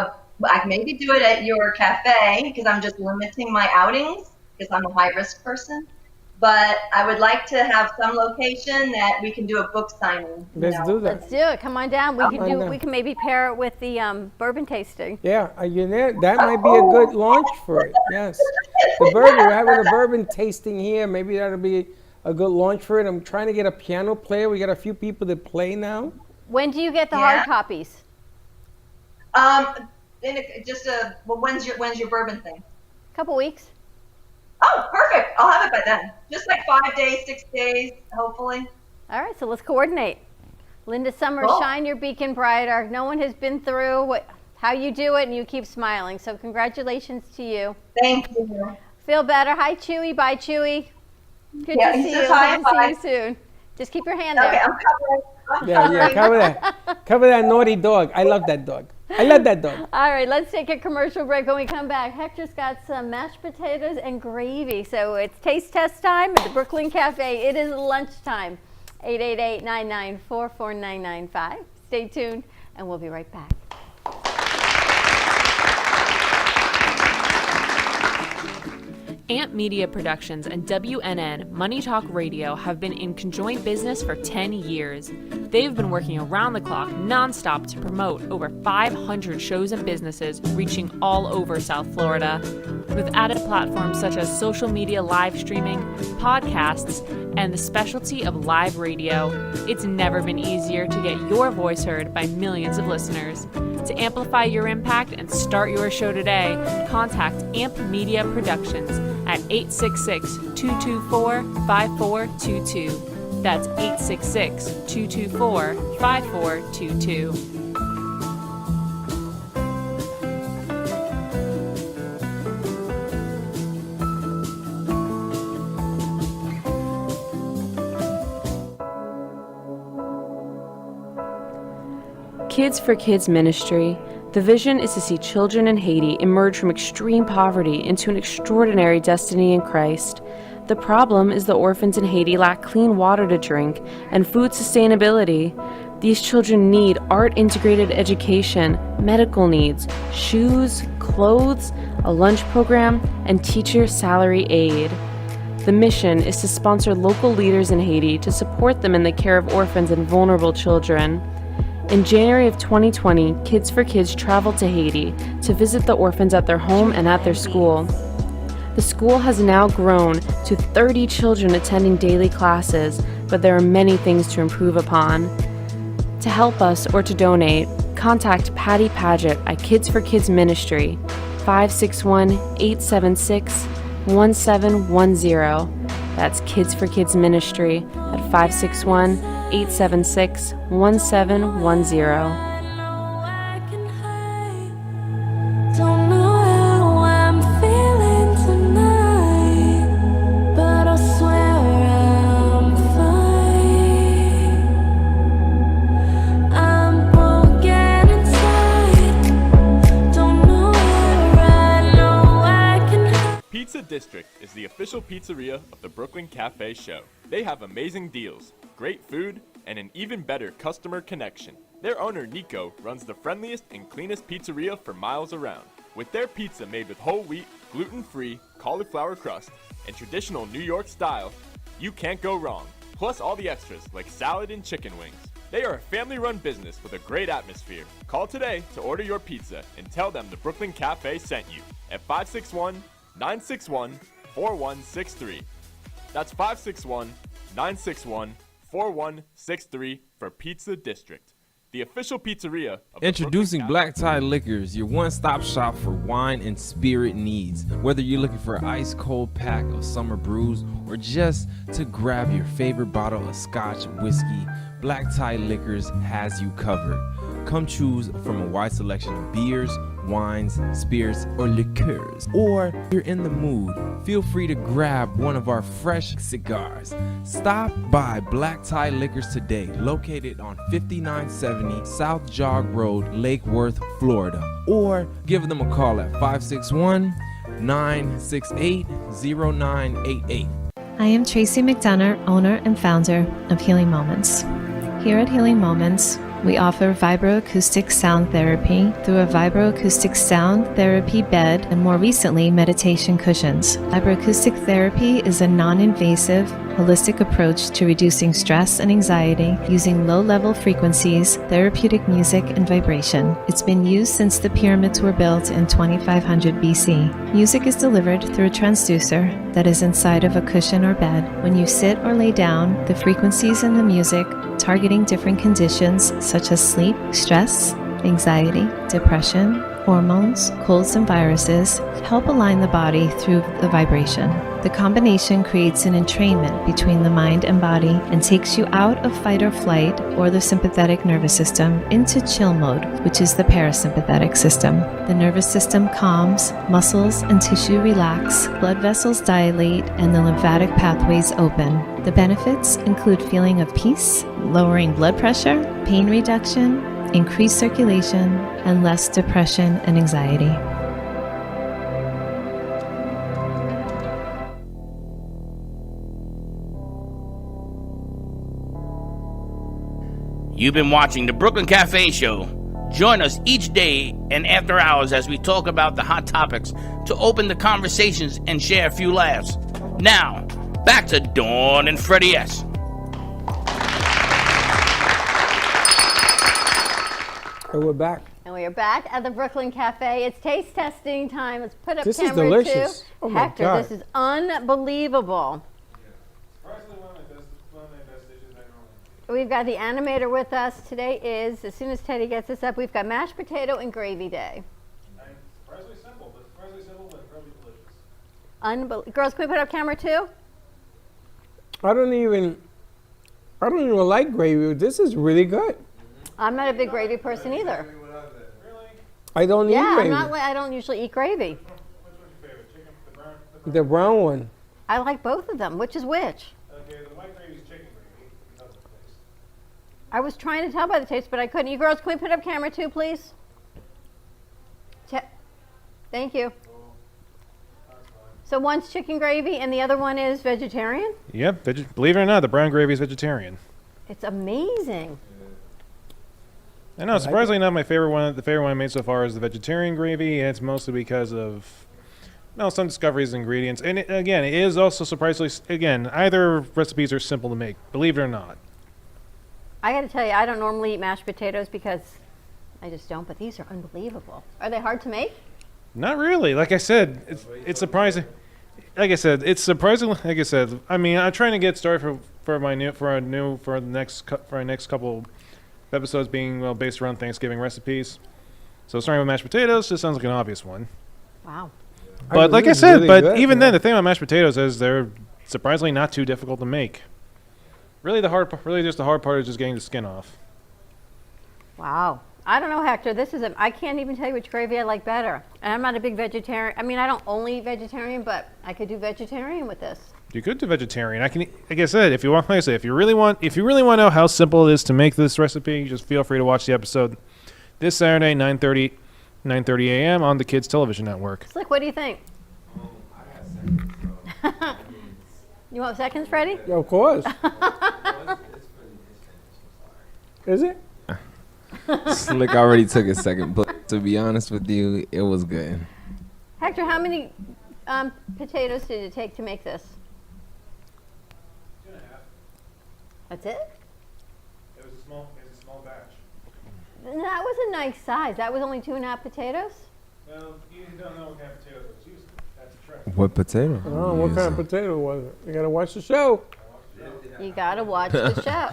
I maybe do it at your cafe because I'm just limiting my outings because I'm a high-risk person. But I would like to have some location that we can do a book signing. Let's do that. Let's do it. Come on down. We can maybe pair it with the bourbon tasting. Yeah, that might be a good launch for it. Yes, the bourbon. We're having a bourbon tasting here. Maybe that'll be a good launch for it. I'm trying to get a piano player. We got a few people that play now. When do you get the hard copies? When's your bourbon thing? Couple weeks. Oh, perfect. I'll have it by then. Just like 5 days, 6 days, hopefully. All right, so let's coordinate. Linda Summers, Cool. Shine Your Beacon Brighter. No one has been through how you do it, and you keep smiling. So congratulations to you. Thank you. Feel better. Hi, Chewy. Bye, Chewy. Good Yeah, to he see says you. hi, Good to see bye. you soon. Just keep your hand Okay, there. I'm covering. Yeah, cover that. Cover that naughty dog. I love that dog. I love that dog. All right, let's take a commercial break. When we come back, Hector's got some mashed potatoes and gravy. So it's taste test time at the Brooklyn Cafe. It is lunchtime. 888-994-4995. Stay tuned, and we'll be right back. Amp Media Productions and WNN Money Talk Radio have been in conjoint business for 10 years. They've been working around the clock, nonstop, to promote over 500 shows and businesses reaching all over South Florida. With added platforms such as social media live streaming, podcasts, and the specialty of live radio, it's never been easier to get your voice heard by millions of listeners. To amplify your impact and start your show today, contact Amp Media Productions at 866-224-5422. That's 866-224-5422. Kids for Kids Ministry. The vision is to see children in Haiti emerge from extreme poverty into an extraordinary destiny in Christ. The problem is the orphans in Haiti lack clean water to drink and food sustainability. These children need art-integrated education, medical needs, shoes, clothes, a lunch program, and teacher salary aid. The mission is to sponsor local leaders in Haiti to support them in the care of orphans and vulnerable children. In January of 2020, Kids for Kids traveled to Haiti to visit the orphans at their home and at their school. The school has now grown to 30 children attending daily classes, but there are many things to improve upon. To help us or to donate, contact Patty Paget at Kids for Kids Ministry, 561-876-1710. That's Kids for Kids Ministry at 561-876-1710. Don't know how I'm feeling tonight, but I swear I'm fine. I'm broken inside. Don't know where I know I can. Pizza District is the official pizzeria of the Brooklyn Café show. They have amazing deals, great food, and an even better customer connection. Their owner, Nico, runs the friendliest and cleanest pizzeria for miles around. With their pizza made with whole wheat, gluten-free, cauliflower crust, and traditional New York style, you can't go wrong. Plus all the extras like salad and chicken wings. They are a family-run business with a great atmosphere. Call today to order your pizza and tell them the Brooklyn Café sent you at 561-961-4163. That's 561-961-4163 for Pizza District, the official pizzeria of the Introducing Brooklyn Black Tie Liquors, your one-stop shop for wine and spirit needs. Whether you're looking for an ice-cold pack of summer brews or just to grab your favorite bottle of scotch, whiskey, Black Tie Liquors has you covered. Come choose from a wide selection of beers, wines, spirits, or liqueurs. Or if you're in the mood, feel free to grab one of our fresh cigars. Stop by Black Tie Liquors today, located on 5970 South Jog Road, Lake Worth, Florida. Or give them a call at 561-968-0988. I am Tracy McDonough, owner and founder of Healing Moments. Here at Healing Moments, we offer vibroacoustic sound therapy through a vibroacoustic sound therapy bed and more recently meditation cushions. Vibroacoustic therapy is a non-invasive, holistic approach to reducing stress and anxiety using low-level frequencies, therapeutic music, and vibration. It's been used since the pyramids were built in 2500 BC. Music is delivered through a transducer that is inside of a cushion or bed. When you sit or lay down, the frequencies in the music targeting different conditions such as sleep, stress, anxiety, depression, hormones, colds, and viruses help align the body through the vibration. The combination creates an entrainment between the mind and body and takes you out of fight or flight or the sympathetic nervous system into chill mode, which is the parasympathetic system. The nervous system calms, muscles and tissue relax, blood vessels dilate, and the lymphatic pathways open. The benefits include feeling of peace, lowering blood pressure, pain reduction, increased circulation, and less depression and anxiety. You've been watching the Brooklyn Café Show. Join us each day and after hours as we talk about the hot topics to open the conversations and share a few laughs. Now, back to Dawn and Freddie S. And we're back. And we are back at the Brooklyn Cafe. It's taste testing time. Let's put up This is camera delicious. 2. Oh my Hector, God. this is unbelievable. We've got the animator with us. Today is, as soon as Teddy gets this up, we've got mashed potato and gravy day. Surprisingly simple, but incredibly delicious. Girls, can we put up camera 2? I don't even like gravy. This is really good. I'm not a big gravy person either. I don't eat gravy. I don't usually eat gravy. The brown one. I like both of them. Which is which? Okay, the white gravy is chicken gravy. I was trying to tell by the taste, but I couldn't. You girls, can we put up camera 2, please? Thank you. So one's chicken gravy and the other one is vegetarian? Yep, believe it or not, the brown gravy is vegetarian. It's amazing. I know, surprisingly enough, my favorite one, the favorite one I made so far is the vegetarian gravy, and it's mostly because of some discoveries and ingredients. And again, it is also surprisingly, again, either recipes are simple to make, believe it or not. I got to tell you, I don't normally eat mashed potatoes because I just don't, but these are unbelievable. Are they hard to make? Not really. Like I said, it's surprising. Like I said, it's surprisingly. Like I said, I mean, I'm trying to get started for our next couple episodes being based around Thanksgiving recipes. So starting with mashed potatoes just sounds like an obvious one. Wow. But like I said, even then, the thing about mashed potatoes is they're surprisingly not too difficult to make. Really, just the hard part is just getting the skin off. Wow. I don't know, Hector. I can't even tell you which gravy I like better. And I'm not a big vegetarian. I mean, I don't only eat vegetarian, but I could do vegetarian with this. You could do vegetarian. Like I said, if you really want to know how simple it is to make this recipe, just feel free to watch the episode this Saturday, 9:30 a.m. on the Kids Television Network. Slick, what do you think? You want seconds, Freddie? Yeah, of course. Is it? Slick already took a second, but to be honest with you, it was good. Hector, how many potatoes did it take to make this? 2.5. That's it? It was a small batch. That was a nice size. That was only 2.5 potatoes? Well, you don't know what kind of potatoes I was using. That's a trick. What potato? Oh, what kind of potato was it? You gotta watch the show. You gotta watch the show.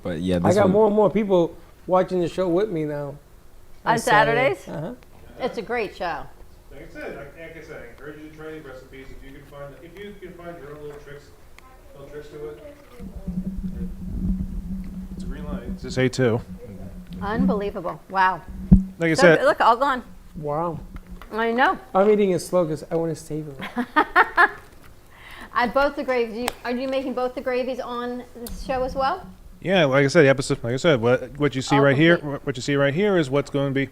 But yeah, I got more and more people watching the show with me now. On Saturdays? Uh-huh. It's a great show. Like I said, I encourage you to try these recipes. If you can find your own little tricks to it. It's a green light. It's just A2. Unbelievable. Wow. Like I said, look, all gone. Wow. I know. I'm eating it slow because I want to savor it. Both the gravies. Are you making both the gravies on this show as well? yeah, like I said, the episode. Like I said, what you see right here is what's going to be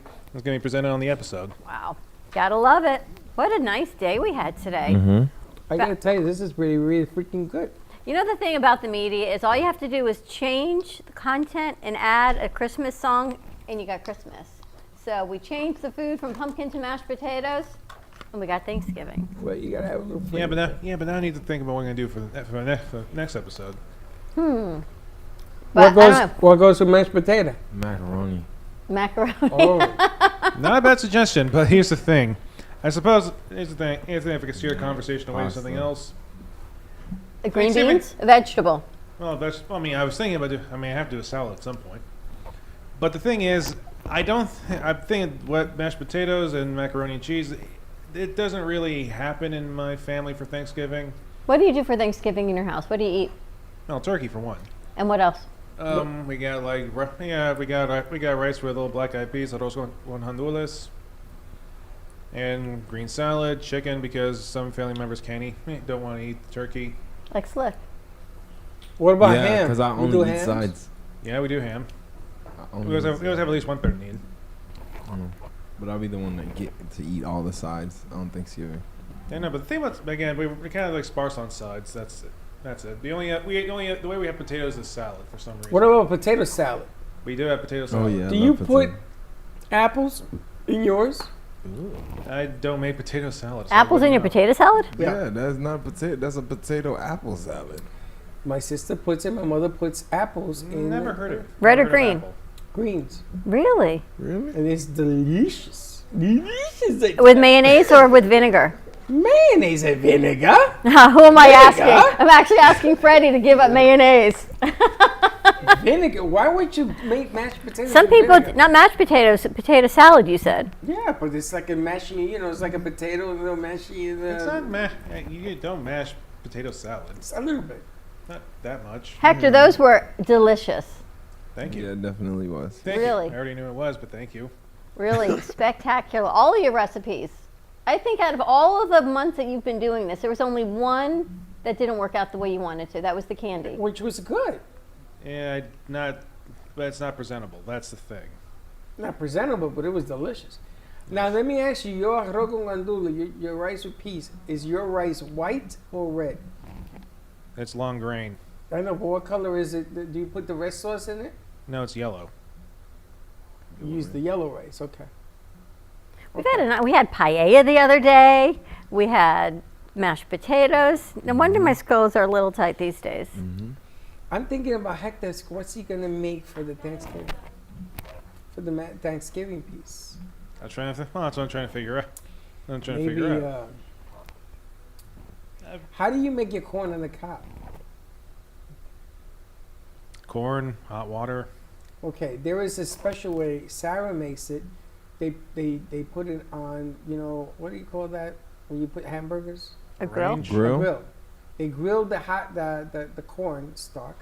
presented on the episode. Wow. Gotta love it. What a nice day we had today. Mm-hmm. I gotta tell you, this is really, really freaking good. You know, the thing about the media is all you have to do is change the content and add a Christmas song, and you got Christmas. So we changed the food from pumpkin to mashed potatoes, and we got Thanksgiving. Well, you gotta have a little flavor. But now I need to think about what I'm gonna do for the next episode. But What goes with mashed potato? Macaroni. Macaroni. Oh. Not a bad suggestion, but here's the thing. Here's the thing. If I could steer a conversation away to something else. Green beans? A vegetable. Well, I was thinking about I have to do a salad at some point. But the thing is, I'm thinking what mashed potatoes and macaroni and cheese, it doesn't really happen in my family for Thanksgiving. What do you do for Thanksgiving in your house? What do you eat? Well, turkey for one. And what else? We got we got rice with little black eyed peas, arroz con honduras, and green salad, chicken because some family members don't want to eat turkey. Like Slick. What about Yeah, ham? because I You only do eat hams? sides. Yeah, we do ham. I We only always eat have at least 1/3 needed. But I'll be the one that get to eat all the sides on Thanksgiving. Yeah, no, but the thing about again, we're kind of like sparse on sides. That's it. The way we have potatoes is salad for some reason. What about potato salad? We do have potato salad. Oh yeah. Do you put apples in yours? I don't make potato salad. So Apples in your potato salad? Yeah, that's not potato. That's a potato apple salad. My sister puts it. My mother puts apples in. Never heard of it. Red or Never heard of green? apple. Greens, Really? Really? and it's delicious. Delicious. With mayonnaise or with vinegar? Mayonnaise and vinegar. Who am I Vinegar? asking? I'm actually asking Freddie to give up mayonnaise. Vinegar. Why would you make mashed potatoes? Some with people, vinegar? not mashed potatoes, potato salad, you said. Yeah, but it's like a mashy. It's like a potato, a little mashy. It's not mash. You don't mash potato salad. It's a little bit. Not that much. Hector, those were delicious. Thank you. Yeah, it definitely was. Thank Really? you. I already knew it was, but thank you. Really spectacular. All of your recipes. I think out of all of the months that you've been doing this, there was only one that didn't work out the way you wanted to. That was the candy. Which was good. Yeah, but it's not presentable. That's the thing. Not presentable, but it was delicious. Now let me ask you: your arroz con gandules, your rice with peas, is your rice white or red? It's long grain. I know, but what color is it? Do you put the red sauce in it? No, it's yellow. You use the yellow rice. Okay. We had paella the other day. We had mashed potatoes. No wonder my skulls are a little tight these days. I'm thinking about Hector. What's he gonna make for the Thanksgiving? For the Thanksgiving piece. That's what I'm trying to figure out. Maybe. How do you make your corn on the cob? Corn, hot water. Okay, there is a special way Sarah makes it. They put it on, what do you call that when you put hamburgers? A grill. Grill. A grill. They grill the corn stalk,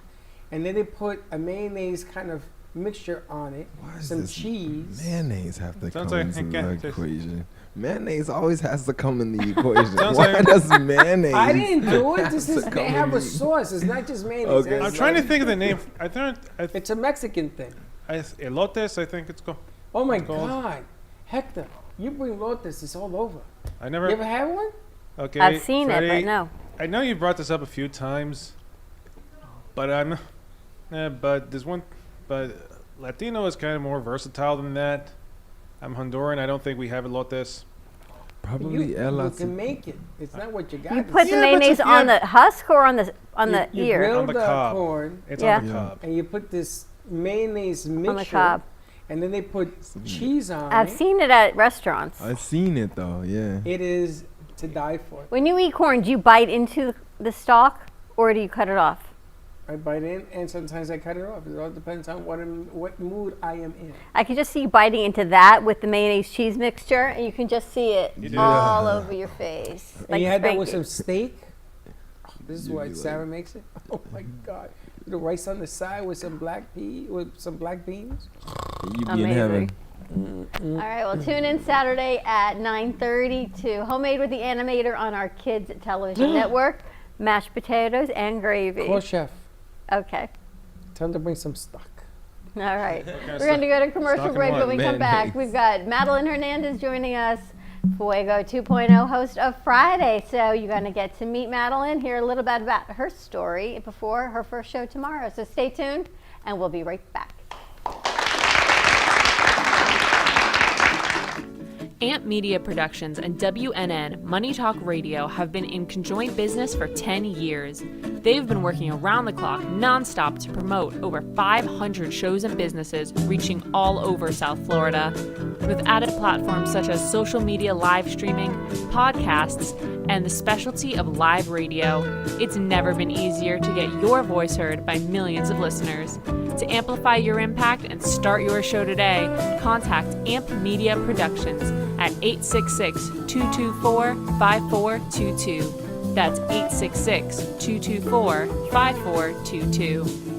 and then they put a mayonnaise kind of mixture on it, some cheese. Mayonnaise have to Sounds come like into a the equation. Mayonnaise always has to come in the equation. Sounds Why like- does mayonnaise? I didn't do it. has to They come have in a the- sauce. It's not just mayonnaise. Okay. I'm trying to think of the name. It's a Mexican thing. Elotes, I think it's called. Oh my called. God, Hector, you bring lotus. It's all over. I never. You ever had one? Okay. I've seen it, but Freddie, no. I know you brought this up a few times, but but there's one. But Latino is kind of more versatile than that. I'm Honduran. I don't think we have elotes. Probably You can make it. It's not what you got. You put the but mayonnaise it's- on the husk or on the You ear? grill On the the cob. corn. It's Yeah. on the cob. And you put this mayonnaise mixture On the cob. and then they put cheese on I've it. seen it at restaurants. I've seen it though. Yeah. It is to die for. When you eat corn, do you bite into the stalk or do you cut it off? I bite in, and sometimes I cut it off. It all depends on what mood I am in. I can just see you biting into that with the mayonnaise cheese mixture, and you can just see it all over your face. And you had that with spanky. some steak. Oh, this is why Sarah makes it. Oh my God! The rice on the side with some black beans. You be in heaven. All right, well, tune in Saturday at 9:30 to Homemade with the Animator on our Kids Television Network. Mashed potatoes and gravy. Call chef. Okay. Tell him to bring some stock. All right. kind of We're going to go to commercial stock break. and When we what? come back, we've got Madeline Hernandez joining us, Fuego 2.0 host of Friday. So you're going to get to meet Madeline, hear a little bit about her story before her first show tomorrow. So stay tuned, and we'll be right back. Amp Media Productions and WNN Money Talk Radio have been in conjoint business for 10 years. They've been working around the clock nonstop to promote over 500 shows and businesses reaching all over South Florida. With added platforms such as social media live streaming, podcasts, and the specialty of live radio, it's never been easier to get your voice heard by millions of listeners. To amplify your impact and start your show today, contact Amp Media Productions at 866-224-5422. That's 866-224-5422.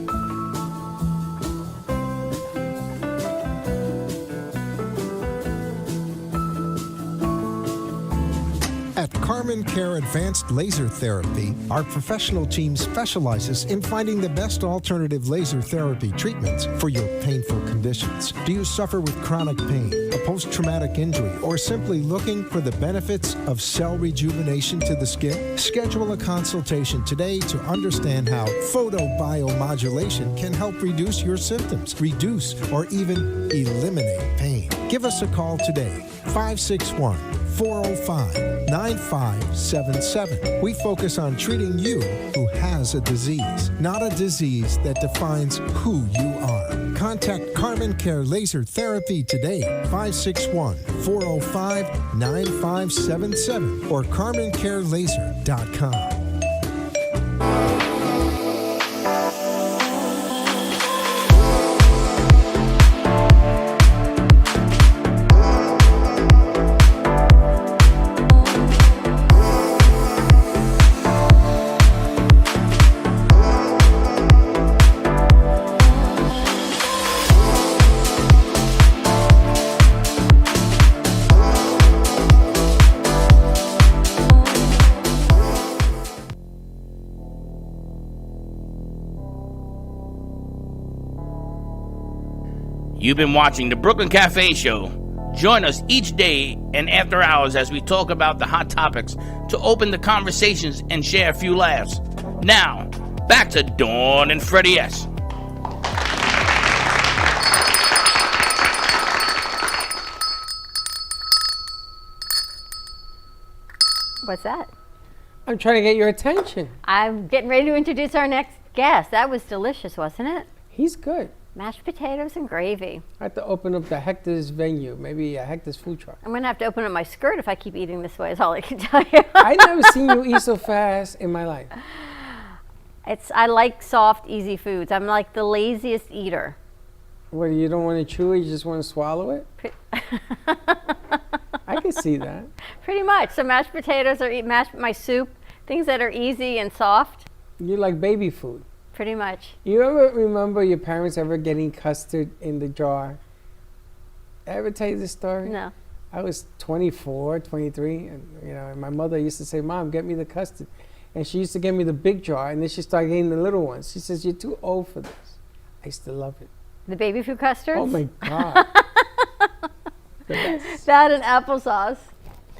At Carmen Care Advanced Laser Therapy, our professional team specializes in finding the best alternative laser therapy treatments for your painful conditions. Do you suffer with chronic pain, a post-traumatic injury, or simply looking for the benefits of cell rejuvenation to the skin? Schedule a consultation today to understand how photobiomodulation can help reduce your symptoms, reduce or even eliminate pain. Give us a call today, 561-405-9577. We focus on treating you who has a disease, not a disease that defines who you are. Contact Carmen Care Laser Therapy today, 561-405-9577 or carmencarelaser.com. You've been watching the Brooklyn Café Show. Join us each day and after hours as we talk about the hot topics to open the conversations and share a few laughs. Now, back to Dawn and Freddie S. What's that? I'm trying to get your attention. I'm getting ready to introduce our next guest. That was delicious, wasn't it? He's good. Mashed potatoes and gravy. I have to open up the Hector's venue, maybe a Hector's food truck. I'm gonna have to open up my skirt if I keep eating this way. Is all I can tell you. I never seen you eat so fast in my life. I like soft, easy foods. I'm like the laziest eater. What, you don't want to chew it, you just want to swallow it? I can see that. Pretty much. So mashed potatoes or my soup, things that are easy and soft. You like baby food. Pretty much. You ever remember your parents ever getting custard in the jar? I ever tell you this story? No. I was 24, 23, and and my mother used to say, "Mom, get me the custard." And she used to give me the big jar, and then she started getting the little ones. She says, "You're too old for this." I used to love it. The baby food custards? Oh my God. That and applesauce.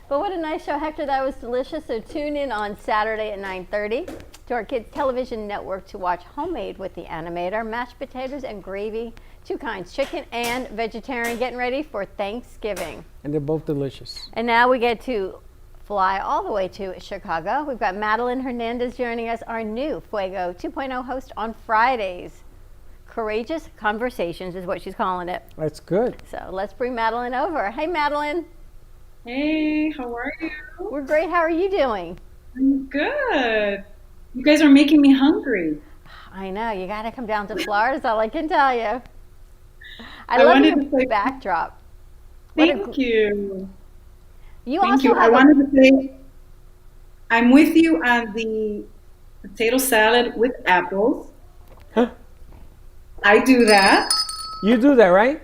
But what a nice show, Hector. That was delicious. So tune in on Saturday at 9:30 to our kids' television network to watch Homemade with the Animator, mashed potatoes and gravy, two kinds, chicken and vegetarian, getting ready for Thanksgiving. And they're both delicious. And now we get to fly all the way to Chicago. We've got Madeline Hernandez joining us, our new Fuego 2.0 host on Fridays. Courageous Conversations is what she's calling it. That's good. So let's bring Madeline over. Hey, Madeline. Hey, how are you? We're great. How are you doing? I'm good. You guys are making me hungry. I know. You got to come down to Florida, is all I can tell you. I I love wanted your to say- backdrop. Thank you. You Thank also you. I have wanted to say I'm with you on the potato salad with apples. Huh? I do that. You do that, right?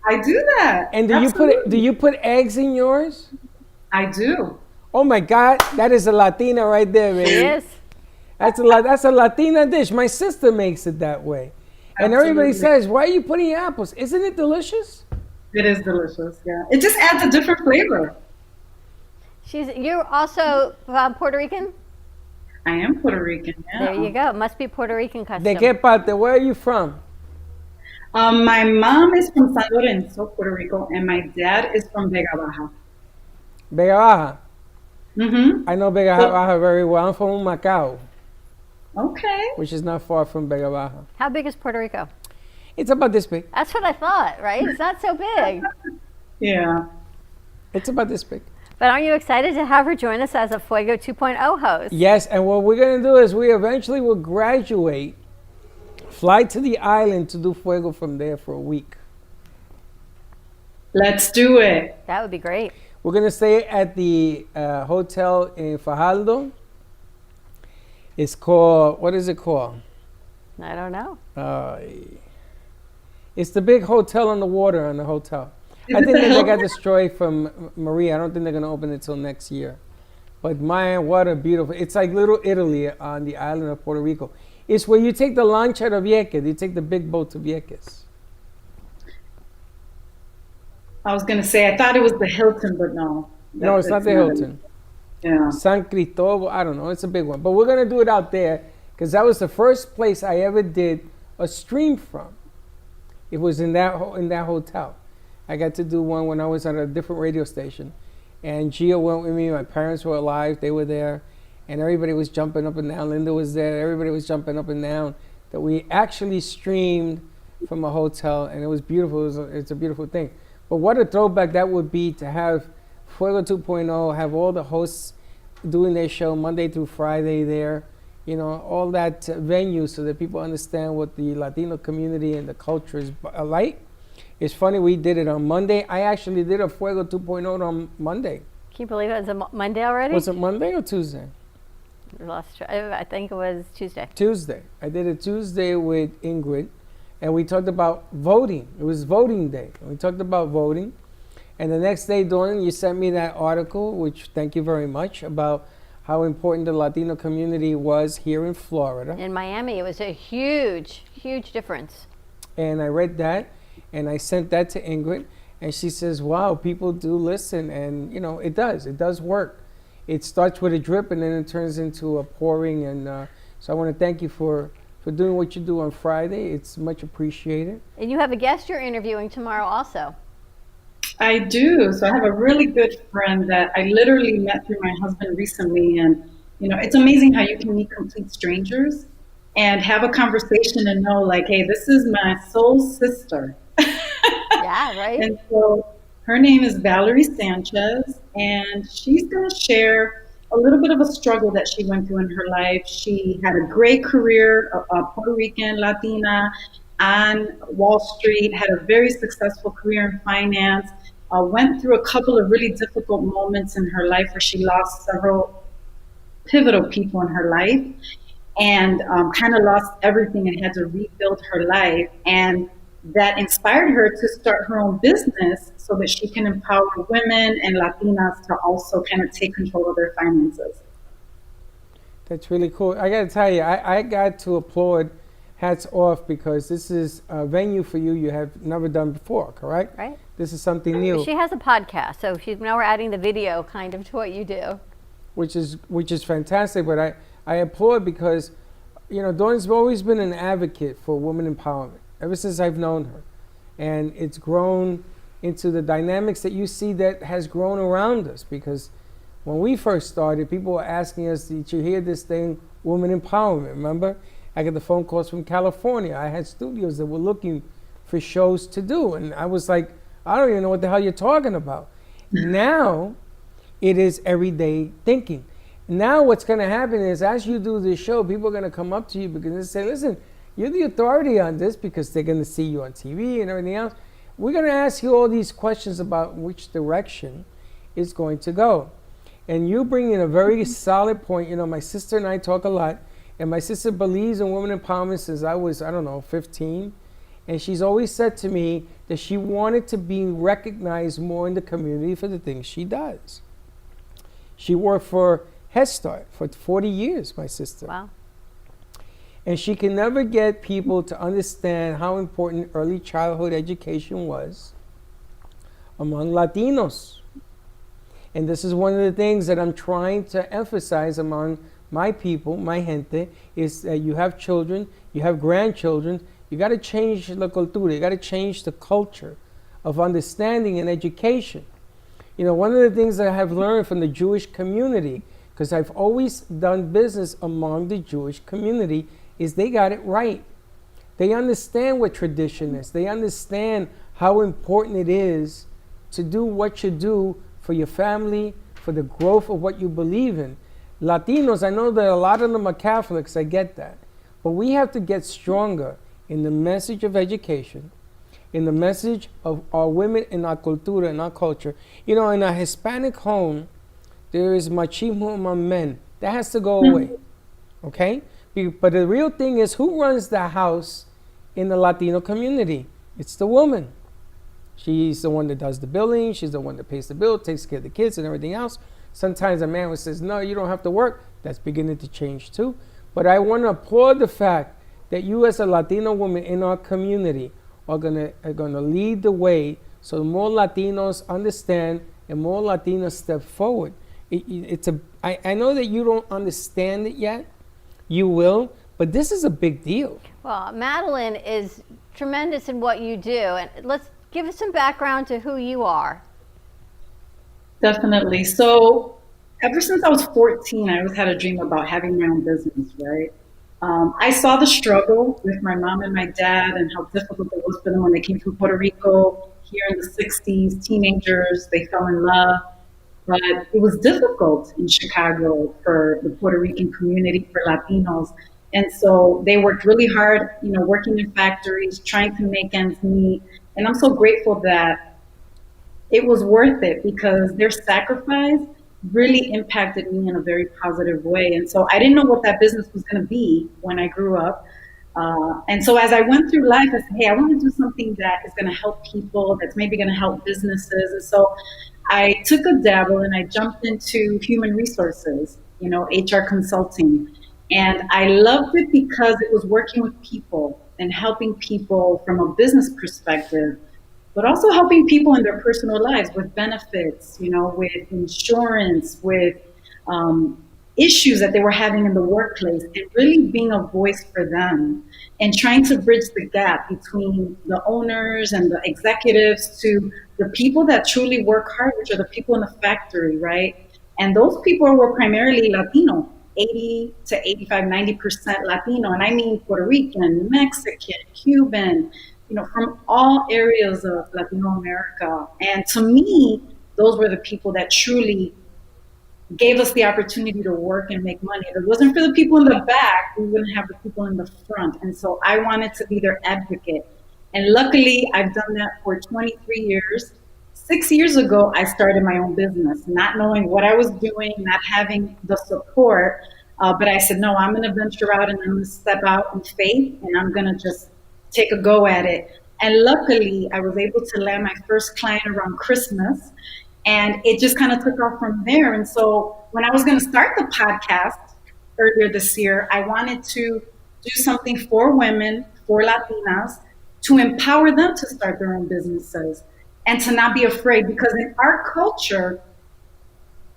I do that. And do you put eggs in yours? I do. Oh my God, that is a Latina right there, baby. She is. That's a Latina dish. My sister makes it that way. And everybody Absolutely. says, "Why are you putting apples? Isn't it delicious?" It is delicious, yeah. It just adds a different flavor. You're also Puerto Rican? I am Puerto Rican, yeah. There you go. It must be Puerto Rican custom. ¿De qué parte? Where are you from? My mom is from San Lorenzo, Puerto Rico, and my dad is from Vega Baja. Vega Baja. Mm-hmm. I know Vega Baja very well. I'm from Macau, Okay. which is not far from Vega Baja. How big is Puerto Rico? It's about this big. That's what I thought, right? It's not so big. Yeah. It's about this big. But aren't you excited to have her join us as a Fuego 2.0 host? Yes, and what we're going to do is we eventually will graduate, fly to the island to do Fuego from there for a week. Let's do it. That would be great. We're going to stay at the hotel in Fajardo. It's called, what is it called? I don't know. It's the big hotel on the water on the hotel. Is I it think the that they got Hilton? destroyed from Maria. I don't think they're going to open it till next year. But man, what a beautiful, it's like Little Italy on the island of Puerto Rico. It's where you take the lancha to Vieques. You take the big boat to Vieques. I was going to say, I thought it was the Hilton, but no. No, it's not the Hilton. Yeah. San Cristobal, I don't know. It's a big one. But we're going to do it out there because that was the first place I ever did a stream from. It was in that hotel. I got to do one when I was at a different radio station. And Gio went with me. My parents were alive. They were there. And everybody was jumping up and down. Linda was there. Everybody was jumping up and down. That we actually streamed from a hotel. And it was beautiful. It's a beautiful thing. But what a throwback that would be to have Fuego 2.0, have all the hosts doing their show Monday through Friday there. You know, all that venue so that people understand what the Latino community and the culture is like. It's funny, we did it on Monday. I actually did a Fuego 2.0 on Monday. Can you believe it was a Monday already? Was it Monday or Tuesday? I think it was Tuesday. Tuesday. I did it Tuesday with Ingrid, and we talked about voting. It was voting day. And we talked about voting. And the next day, Dawn, you sent me that article, which thank you very much, about how important the Latino community was here in Florida. In Miami, it was a huge, huge difference. And I read that, and I sent that to Ingrid, and she says, wow, people do listen, and you know, it does work. It starts with a drip, and then it turns into a pouring, and so I want to thank you for doing what you do on Friday. It's much appreciated. And you have a guest you're interviewing tomorrow also. I do. So I have a really good friend that I literally met through my husband recently, and it's amazing how you can meet complete strangers and have a conversation and know, like, hey, this is my soul sister. Yeah, right? And so her name is Valerie Sanchez, and she's going to share a little bit of a struggle that she went through in her life. She had a great career, a Puerto Rican Latina on Wall Street, had a very successful career in finance, went through a couple of really difficult moments in her life where she lost several pivotal people in her life and kind of lost everything and had to rebuild her life. And that inspired her to start her own business so that she can empower women and Latinas to also kind of take control of their finances. That's really cool. I got to tell you, I got to applaud, hats off, because this is a venue for you have never done before, correct? Right. This is something new. She has a podcast, so now we're adding the video kind of to what you do. Which is fantastic, but I applaud because, Dawn's always been an advocate for women empowerment ever since I've known her. And it's grown into the dynamics that you see that has grown around us, because when we first started, people were asking us, did you hear this thing, women empowerment? Remember? I got the phone calls from California. I had studios that were looking for shows to do. And I was like, I don't even know what the hell you're talking about. Now, it is everyday thinking. Now what's going to happen is, as you do this show, people are going to come up to you because they say, listen, you're the authority on this, because they're going to see you on TV and everything else. We're going to ask you all these questions about which direction it's going to go. And you bring in a very solid point. My sister and I talk a lot, and my sister believes in women empowerment since I was, 15. And she's always said to me that she wanted to be recognized more in the community for the things she does. She worked for Head Start for 40 years, my sister. Wow. And she can never get people to understand how important early childhood education was among Latinos. And this is one of the things that I'm trying to emphasize among my people, my gente, is that you have children, you have grandchildren, you got to change la cultura, you got to change the culture of understanding and education. One of the things that I have learned from the Jewish community, because I've always done business among the Jewish community, is they got it right. They understand what tradition is. They understand how important it is to do what you do for your family, for the growth of what you believe in. Latinos, I know that a lot of them are Catholics, I get that. But we have to get stronger in the message of education, in the message of our women and our cultura and our culture. In a Hispanic home, there is machismo among men. That has to go away, okay? But the real thing is, who runs the house in the Latino community? It's the woman. She's the one that does the billing. She's the one that pays the bill, takes care of the kids and everything else. Sometimes a man says, no, you don't have to work. That's beginning to change too. But I want to applaud the fact that you as a Latino woman in our community are gonna lead the way, so more Latinos understand and more Latinos step forward. I know that you don't understand it yet. You will, but this is a big deal. Well, Madeline is tremendous in what you do, and let's give us some background to who you are. Definitely. So ever since I was 14, I always had a dream about having my own business, right? I saw the struggle with my mom and my dad and how difficult it was for them when they came from Puerto Rico here in the 60s, teenagers, they fell in love. But it was difficult in Chicago for the Puerto Rican community, for Latinos. And so they worked really hard, working in factories, trying to make ends meet. And I'm so grateful that it was worth it, because their sacrifice really impacted me in a very positive way. And so I didn't know what that business was going to be when I grew up. And so as I went through life, I said, hey, I want to do something that is going to help people, that's maybe going to help businesses. And so I took a dabble and I jumped into human resources, HR consulting. And I loved it because it was working with people and helping people from a business perspective, but also helping people in their personal lives with benefits, with insurance, with issues that they were having in the workplace and really being a voice for them and trying to bridge the gap between the owners and the executives to the people that truly work hard, which are the people in the factory, right? And those people were primarily Latino, 80 to 85, 90% Latino. And I mean Puerto Rican, Mexican, Cuban, from all areas of Latino America. And to me, those were the people that truly gave us the opportunity to work and make money. If it wasn't for the people in the back, we wouldn't have the people in the front. And so I wanted to be their advocate. And luckily, I've done that for 23 years. 6 years ago, I started my own business, not knowing what I was doing, not having the support. But I said, no, I'm going to venture out and I'm going to step out in faith and I'm going to just take a go at it. And luckily, I was able to land my first client around Christmas. And it just kind of took off from there. And so when I was going to start the podcast earlier this year, I wanted to do something for women, for Latinas, to empower them to start their own businesses and to not be afraid. Because in our culture,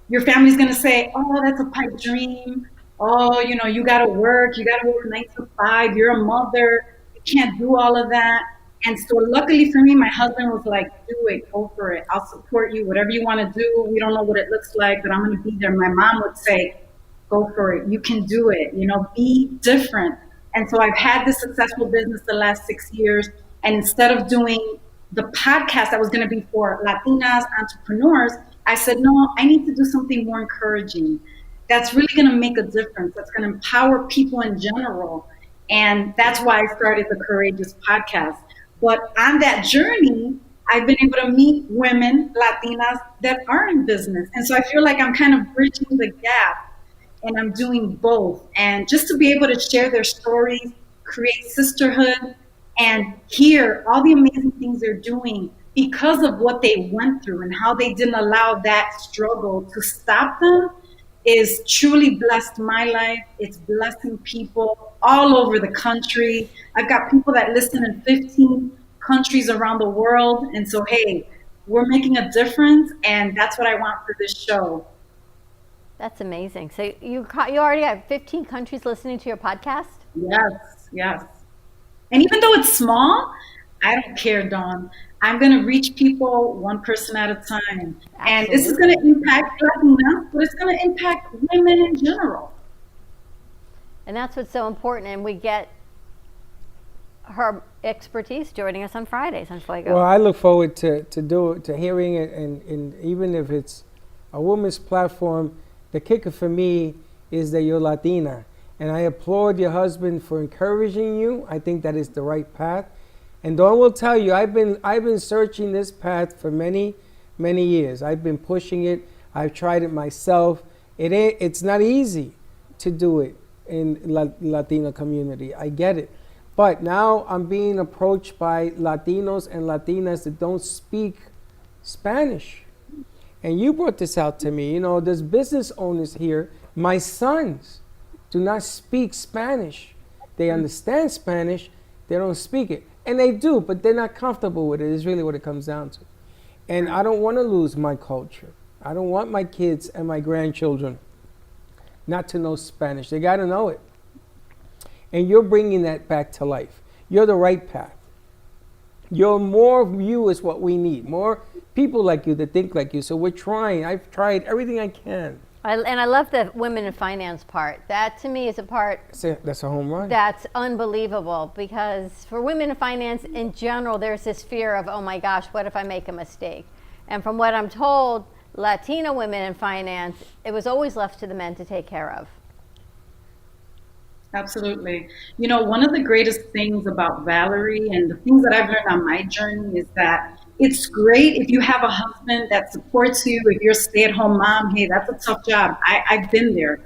your family's going to say, oh, that's a pipe dream. Oh, you got to work. You got to work 9 to 5. You're a mother. You can't do all of that. And so luckily for me, my husband was like, do it, go for it. I'll support you, whatever you want to do. We don't know what it looks like, but I'm going to be there. My mom would say, go for it. You can do it, be different. And so I've had this successful business the last 6 years. And instead of doing the podcast that was going to be for Latinas, entrepreneurs, I said, no, I need to do something more encouraging. That's really going to make a difference. That's going to empower people in general. And that's why I started the Courageous podcast. But on that journey, I've been able to meet women, Latinas, that are in business. And so I feel like I'm kind of bridging the gap and I'm doing both. And just to be able to share their stories, create sisterhood, and hear all the amazing things they're doing because of what they went through and how they didn't allow that struggle to stop them is truly blessed my life. It's blessing people all over the country. I've got people that listen in 15 countries around the world. And so, hey, we're making a difference. And that's what I want for this show. That's amazing. So you already have 15 countries listening to your podcast? Yes. And even though it's small, I don't care, Dawn. I'm going to reach people one person at a time. Absolutely. And this is going to impact Latinas, but it's going to impact women in general. And that's what's so important. And we get her expertise joining us on Fridays on Fuego. Well, I look forward to hearing it. And even if it's a woman's platform, the kicker for me is that you're Latina. And I applaud your husband for encouraging you. I think that is the right path. And Dawn will tell you, I've been searching this path for many, many years. I've been pushing it. I've tried it myself. It's not easy to do it in Latino community. I get it. But now I'm being approached by Latinos and Latinas that don't speak Spanish. And you brought this out to me. There's business owners here. My sons do not speak Spanish. They understand Spanish. They don't speak it. And they do, but they're not comfortable with it, is really what it comes down to. And I don't want to lose my culture. I don't want my kids and my grandchildren not to know Spanish. They got to know it. And you're bringing that back to life. You're the right path. More of you is what we need. More people like you that think like you. So we're trying. I've tried everything I can. And I love the women in finance part. That to me is a part that's a home run. That's unbelievable, because for women in finance in general, there's this fear of, oh my gosh, what if I make a mistake? And from what I'm told, Latina women in finance, it was always left to the men to take care of. Absolutely. One of the greatest things about Valerie and the things that I've learned on my journey is that it's great if you have a husband that supports you. If you're a stay-at-home mom, hey, that's a tough job. I've been there.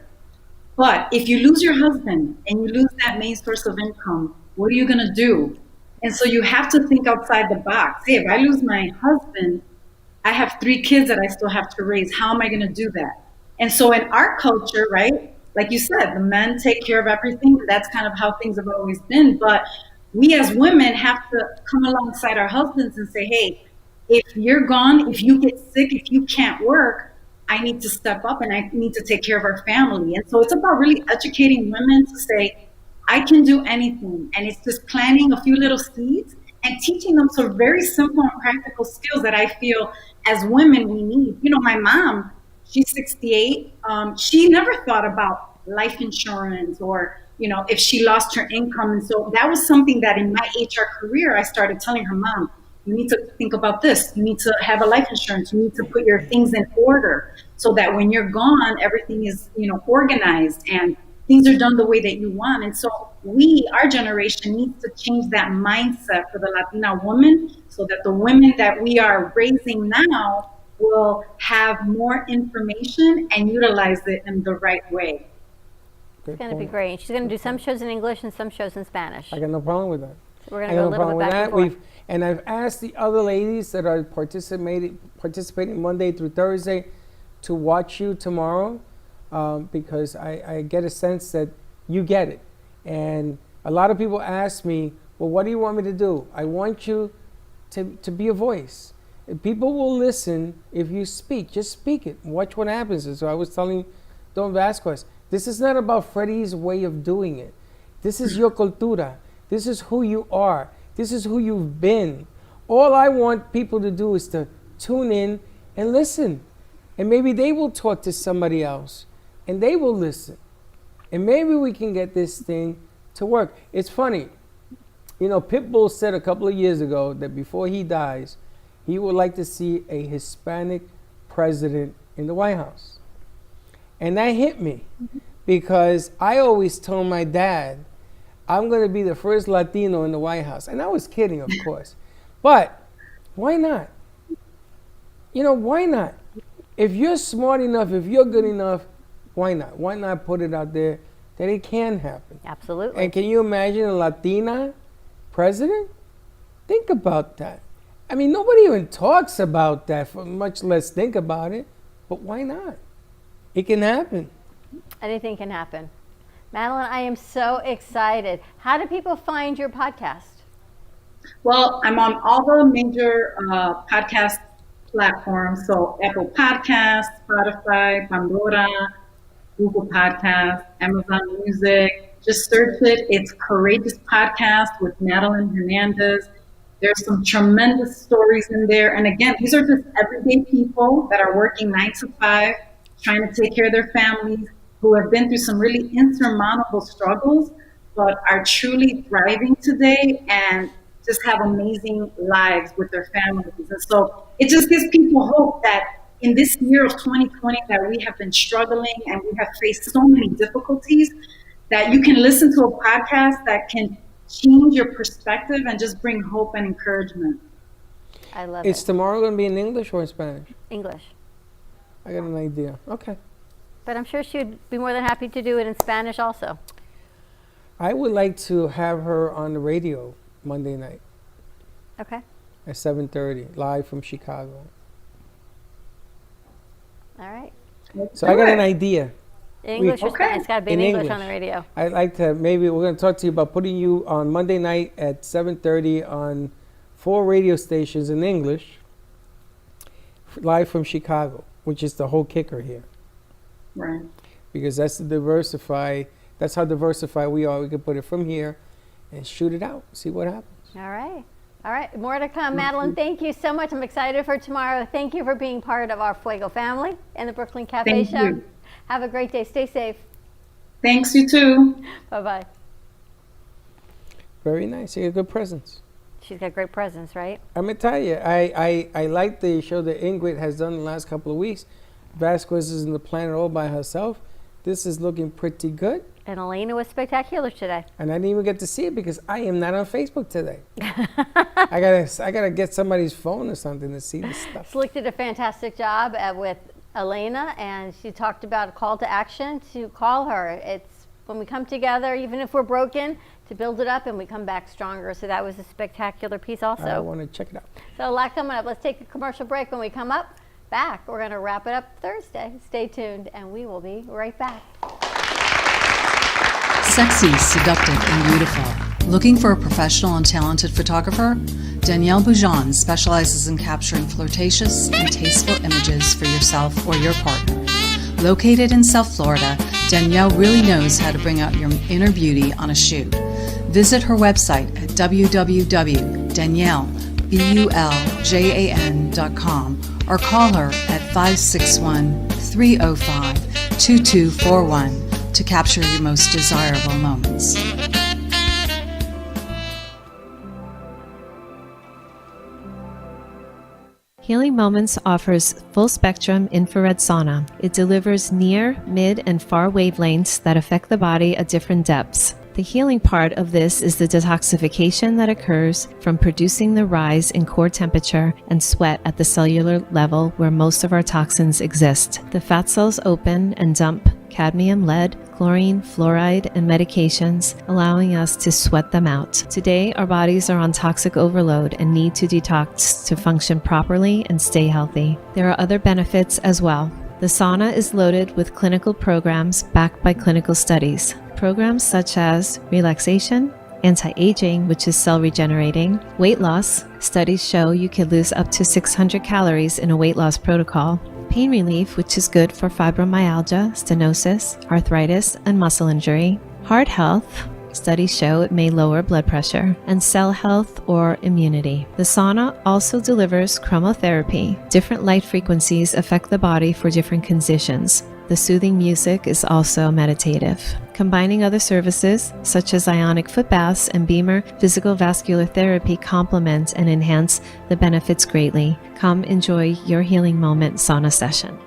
But if you lose your husband and you lose that main source of income, what are you going to do? And so you have to think outside the box. Hey, if I lose my husband, I have 3 kids that I still have to raise. How am I going to do that? And so in our culture, right, like you said, the men take care of everything. That's kind of how things have always been. But we as women have to come alongside our husbands and say, hey, if you're gone, if you get sick, if you can't work, I need to step up and I need to take care of our family. And so it's about really educating women to say, I can do anything. And it's just planting a few little seeds and teaching them some very simple and practical skills that I feel as women we need. You know, my mom, she's 68. She never thought about life insurance or, you know, if she lost her income. And so that was something that in my HR career, I started telling her, Mom, you need to think about this. You need to have a life insurance. You need to put your things in order so that when you're gone, everything is, you know, organized and things are done the way that you want. And so our generation needs to change that mindset for the Latina woman so that the women that we are raising now will have more information and utilize it in the right way. It's going to be great. She's going to do some shows in English and some shows in Spanish. I got no problem with that. So we're going to go a little bit back and forth. And I've asked the other ladies that are participating Monday through Thursday to watch you tomorrow because I get a sense that you get it. And a lot of people ask me, well, what do you want me to do? I want you to be a voice. People will listen if you speak. Just speak it. Watch what happens. And so I was telling Don Vasquez, this is not about Freddie's way of doing it. This is your cultura. This is who you are. This is who you've been. All I want people to do is to tune in and listen. And maybe they will talk to somebody else and they will listen. And maybe we can get this thing to work. It's funny. You know, Pitbull said a couple of years ago that before he dies, he would like to see a Hispanic president in the White House. And that hit me because I always told my dad, I'm going to be the first Latino in the White House. And I was kidding, of course. But why not? You know, why not? If you're smart enough, if you're good enough, why not? Why not put it out there that it can happen? Absolutely. And can you imagine a Latina president? Think about that. I mean, nobody even talks about that, much less think about it. But why not? It can happen. Anything can happen. Madeline, I am so excited. How do people find your podcast? Well, I'm on all the major podcast platforms. So Apple Podcasts, Spotify, Pandora, Google Podcasts, Amazon Music. Just search it. It's Courageous Podcast with Madeline Hernandez. There's some tremendous stories in there. And again, these are just everyday people that are working 9 to 5, trying to take care of their families, who have been through some really insurmountable struggles, but are truly thriving today and just have amazing lives with their families. And so it just gives people hope that in this year of 2020 that we have been struggling and we have faced so many difficulties, that you can listen to a podcast that can change your perspective and just bring hope and encouragement. I love It's tomorrow going to be in English or in Spanish? English. I got an idea. Okay. But I'm sure she would be more than happy to do it in Spanish also. I would like to have her on the radio Monday night Okay. at 7:30, live from Chicago. All right. So I got an idea. English or Spanish? It's got to be in English on the radio. I'd like to, maybe we're going to talk to you about putting you on Monday night at 7:30 on 4 radio stations in English, live from Chicago, which is the whole kicker here. Right. Because that's how diversified we are. We can put it from here and shoot it out, see what happens. All right. All right. More to come. Madeline, thank you so much. I'm excited for tomorrow. Thank you for being part of our Fuego family and the Brooklyn Cafe Show. You. Have a great day. Stay safe. Thanks, you too. Bye-bye. Very nice. You got good presence. She's got great presence, right? I'm going to tell you, I like the show that Ingrid has done the last couple of weeks. Vasquez is in the planet all by herself. This is looking pretty good. And Elena was spectacular today. And I didn't even get to see it because I am not on Facebook today. I gotta get somebody's phone or something to see this stuff. Slick did a fantastic job with Elena, and she talked about a call to action to call her. It's when we come together, even if we're broken, to build it up and we come back stronger. So that was a spectacular piece also. I want to check it out. So a lot coming up. Let's take a commercial break. When we come back, we're going to wrap it up Thursday. Stay tuned, and we will be right back. Sexy, seductive, and beautiful. Looking for a professional and talented photographer? Danielle Boujon specializes in capturing flirtatious and tasteful images for yourself or your partner. Located in South Florida, Danielle really knows how to bring out your inner beauty on a shoot. Visit her website at www.daniellebuljan.com or call her at 561-305-2241 to capture your most desirable moments. Healing Moments offers full-spectrum infrared sauna. It delivers near, mid, and far wavelengths that affect the body at different depths. The healing part of this is the detoxification that occurs from producing the rise in core temperature and sweat at the cellular level where most of our toxins exist. The fat cells open and dump cadmium, lead, chlorine, fluoride, and medications, allowing us to sweat them out. Today, our bodies are on toxic overload and need to detox to function properly and stay healthy. There are other benefits as well. The sauna is loaded with clinical programs backed by clinical studies. Programs such as relaxation, anti-aging, which is cell regenerating, weight loss. Studies show you can lose up to 600 calories in a weight loss protocol. Pain relief, which is good for fibromyalgia, stenosis, arthritis, and muscle injury. Heart health. Studies show it may lower blood pressure, and cell health or immunity. The sauna also delivers chromotherapy. Different light frequencies affect the body for different conditions. The soothing music is also meditative. Combining other services, such as ionic foot baths and Beamer physical vascular therapy, complement and enhance the benefits greatly. Come enjoy your healing moment sauna session.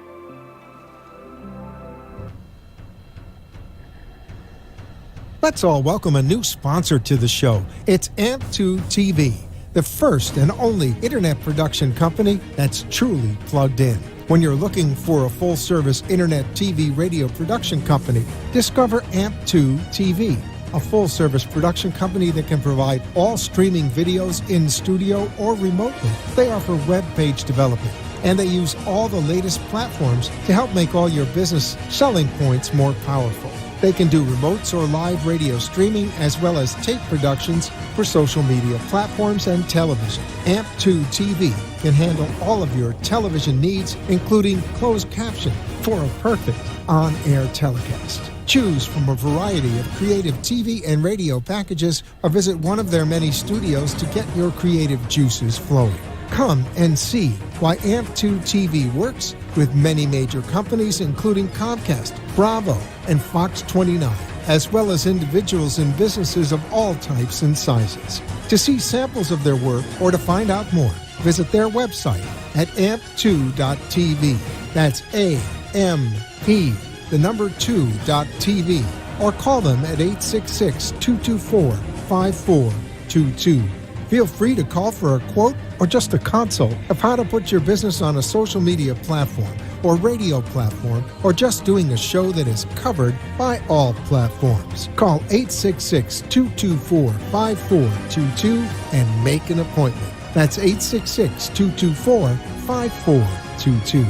Let's all welcome a new sponsor to the show. It's AMP2 TV, the first and only internet production company that's truly plugged in. When you're looking for a full-service internet TV radio production company, discover AMP2 TV, a full-service production company that can provide all streaming videos in studio or remotely. They offer web page development, and they use all the latest platforms to help make all your business selling points more powerful. They can do remotes or live radio streaming as well as tape productions for social media platforms and television. AMP2 TV can handle all of your television needs, including closed caption for a perfect on-air telecast. Choose from a variety of creative TV and radio packages or visit one of their many studios to get your creative juices flowing. Come and see why AMP2 TV works with many major companies, including Comcast, Bravo, and Fox 29, as well as individuals and businesses of all types and sizes. To see samples of their work or to find out more, visit their website at amp2.tv. That's AMP, the number 2.tv, or call them at 866-224-5422. Feel free to call for a quote or just a consult of how to put your business on a social media platform or radio platform, or just doing a show that is covered by all platforms. Call 866-224-5422 and make an appointment. That's 866-224-5422.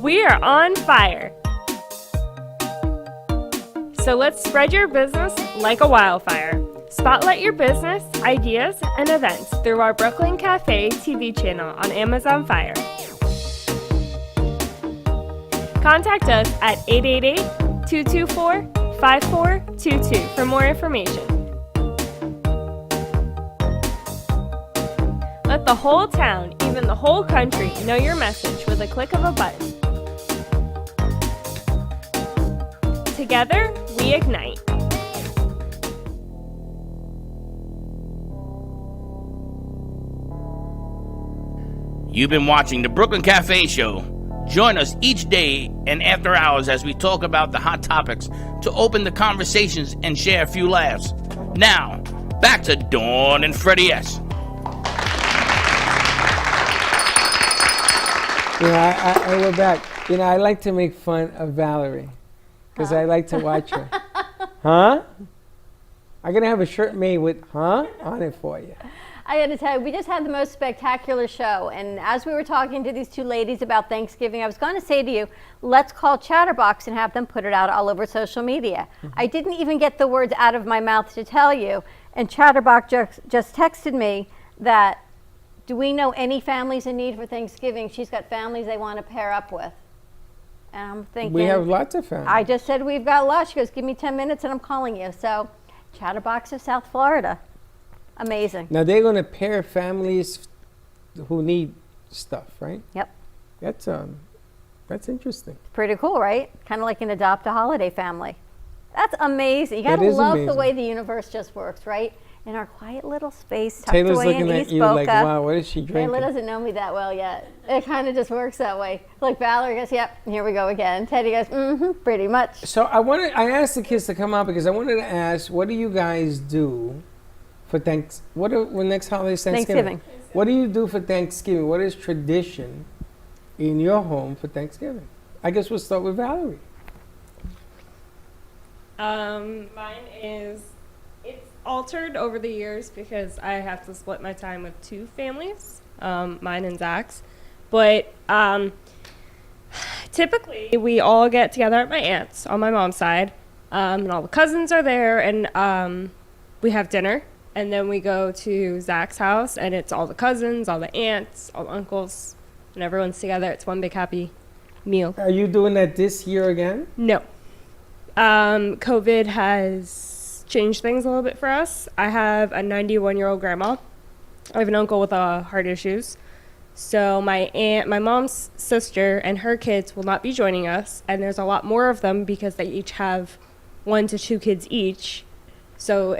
We are on fire. So let's spread your business like a wildfire. Spotlight your business, ideas, and events through our Brooklyn Café TV channel on Amazon Fire. Contact us at 888-224-5422 for more information. Let the whole town, even the whole country, know your message with a click of a button. Together, we ignite. You've been watching the Brooklyn Café Show. Join us each day and after hours as we talk about the hot topics to open the conversations and share a few laughs. Now, back to Dawn and Freddie S. I go back. I like to make fun of Valerie because I like to watch her. Huh? I'm going to have a shirt made with "huh" on it for you. I got to tell you, we just had the most spectacular show. And as we were talking to these two ladies about Thanksgiving, I was going to say to you, let's call Chatterbox and have them put it out all over social media. I didn't even get the words out of my mouth to tell you. And Chatterbox just texted me that, do we know any families in need for Thanksgiving? She's got families they want to pair up with. And I'm thinking, We have lots of families. I just said we've got lots. She goes, give me 10 minutes and I'm calling you. So Chatterbox of South Florida. Amazing. Now they're going to pair families who need stuff, right? Yep. That's interesting. Pretty cool, right? Kind of like an adopt a holiday family. That's amazing. You got That to is love amazing. the way the universe just works, right? In our quiet little space, tucked Taylor's away in looking at East you Boca. like, wow, what is she drinking? Taylor doesn't know me that well yet. It kind of just works that way. Like Valerie goes, yep, here we go again. Teddy goes, pretty much. So I asked the kids to come out because I wanted to ask, what do you guys do for when next holiday is Thanksgiving? What do you do for Thanksgiving? What is tradition in your home for Thanksgiving? I guess we'll start with Valerie. Mine is, it's altered over the years because I have to split my time with two families, mine and Zach's. But typically we all get together at my aunt's on my mom's side, and all the cousins are there, and we have dinner, and then we go to Zach's house, and it's all the cousins, all the aunts, all the uncles, and everyone's together. It's one big happy meal. Are you doing that this year again? No. COVID has changed things a little bit for us. I have a 91-year-old grandma. I have an uncle with heart issues. So my mom's sister and her kids will not be joining us, and there's a lot more of them because they each have 1 to 2 kids each. So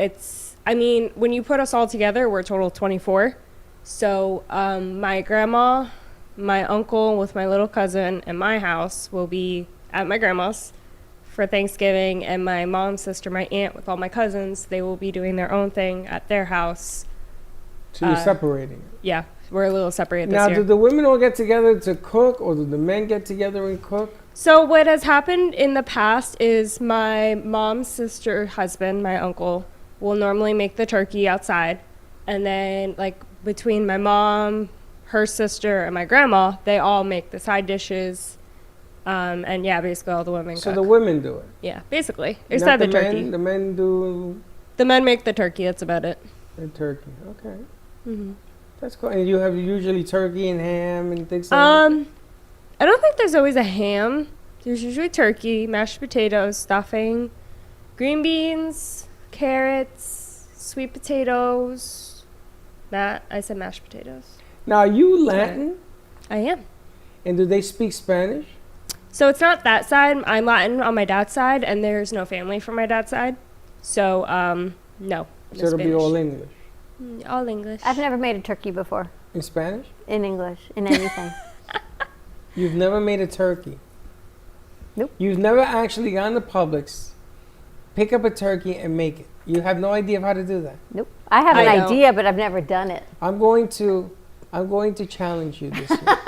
when you put us all together, we're a total of 24. So my grandma, my uncle with my little cousin, and my house will be at my grandma's for Thanksgiving, and my mom's sister, my aunt with all my cousins, they will be doing their own thing at their house. So you're separating it. Yeah, we're a little separated Now, this year. do the women all get together to cook, or do the men get together and cook? So what has happened in the past is my mom's sister husband, my uncle, will normally make the turkey outside, and then like between my mom, her sister, and my grandma, they all make the side dishes. And yeah, basically all the women cook. So the women do it? Yeah, basically. Not Except the turkey. The men do? The men make the turkey, that's about it. The turkey, okay. Mm-hmm. That's cool. And you have usually turkey and ham and things like that? I don't think there's always a ham. There's usually turkey, mashed potatoes, stuffing, green beans, carrots, sweet potatoes. I said mashed potatoes. Now, are you Latin? I am. And do they speak Spanish? So it's not that side. I'm Latin on my dad's side, and there's no family from my dad's side. So, no. So it'll be all English? All English. I've never made a turkey before. In Spanish? In English, in anything. You've never made a turkey? Nope. You've never actually gone to Publix, pick up a turkey and make it? You have no idea of how to do that? Nope. I have an idea, but I've never done it. I'm going to challenge you this year.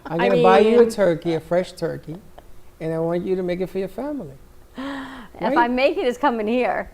I'm going to buy you a turkey, a fresh turkey, and I want you to make it for your family. If I make it, it's coming here.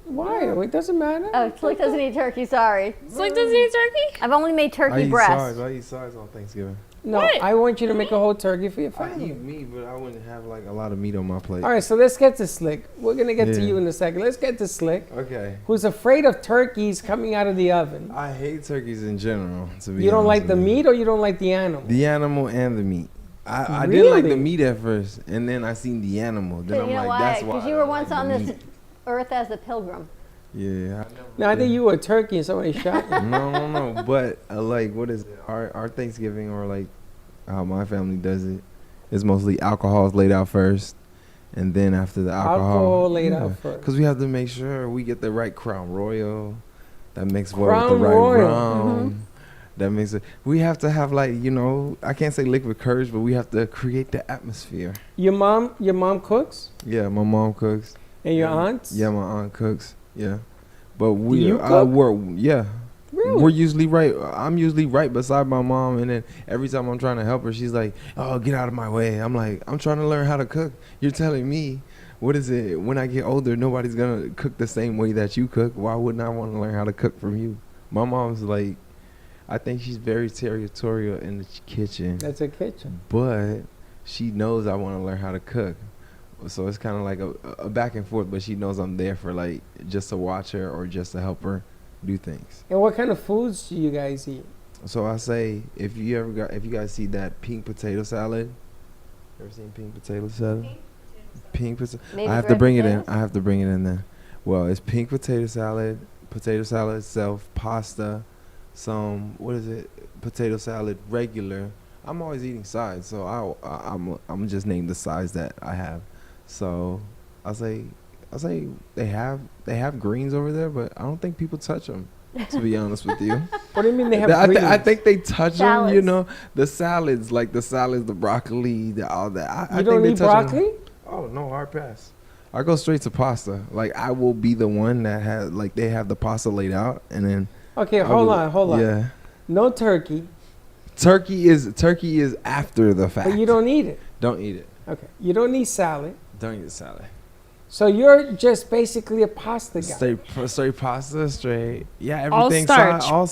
Why? It doesn't matter. Oh, Slick doesn't eat turkey, sorry. Slick doesn't eat turkey? I've only made turkey breast. I eat sides on Thanksgiving. No, I want you to make a whole turkey for your family. I eat meat, but I wouldn't have like a lot of meat on my plate. All right, so let's get to Slick. We're going to get to Yeah. you in a second. Let's get to Slick. Okay. Who's afraid of turkeys coming out of the oven. I hate turkeys in general, to be You don't honest like the with you. meat or you don't like the animal? The animal and the meat. I didn't like the Really? meat at first, and then I seen the animal. Then But I'm you know like, why? that's why. Because I you were don't once like on the this meat. earth as a pilgrim. Yeah. No, I think you were a turkey and somebody shot you. No. But like, what is it? Our Thanksgiving, or like how my family does it, is mostly alcohol's laid out first, and then after the Alcohol laid out first. Because we have to make sure we get the right Crown Royal, that mixed well with the Crown right Royal. rum. That makes it. We have to have like, I can't say liquid courage, but we have to create the atmosphere. Your mom cooks? Yeah, my mom cooks. And your aunts? Yeah, my aunt cooks. Yeah, but you I cook? work. Yeah. Really? We're usually right. I'm usually right beside my mom, and then every time I'm trying to help her, she's like, "Oh, get out of my way." I'm like, "I'm trying to learn how to cook. You're telling me, what is it? When I get older, nobody's gonna cook the same way that you cook. Why wouldn't I want to learn how to cook from you?" My mom's like, I think she's very territorial in the kitchen. That's a kitchen. But she knows I want to learn how to cook. So it's kind of like a back and forth, but she knows I'm there for like just to watch her or just to help her do things. And what kind of foods do you guys eat? So I say, if you guys see that pink potato salad, ever seen pink potato salad? Pink potato. Maybe I have to bring it in. potatoes? I have to bring it in there. Well, it's pink potato salad itself, pasta, some potato salad regular. I'm always eating sides, so I'm just name the sides that I have. So I'll say they have greens over there, but I don't think people touch them. To be honest with you. What do you mean they have I think they touch them. You Salads. know, the salads, the broccoli, all that. I You think don't they eat touch 'em. broccoli? Oh no, hard pass. I go straight to pasta. Like I will be the one that has like they have the pasta laid out, and then. Okay, I'll hold be on. Yeah. No turkey, Turkey is after the fact. but you don't eat it. Don't eat it. Okay, you don't eat salad. Don't eat the salad. So you're just basically a pasta guy. Straight pasta, straight. Yeah, All everything. starch. All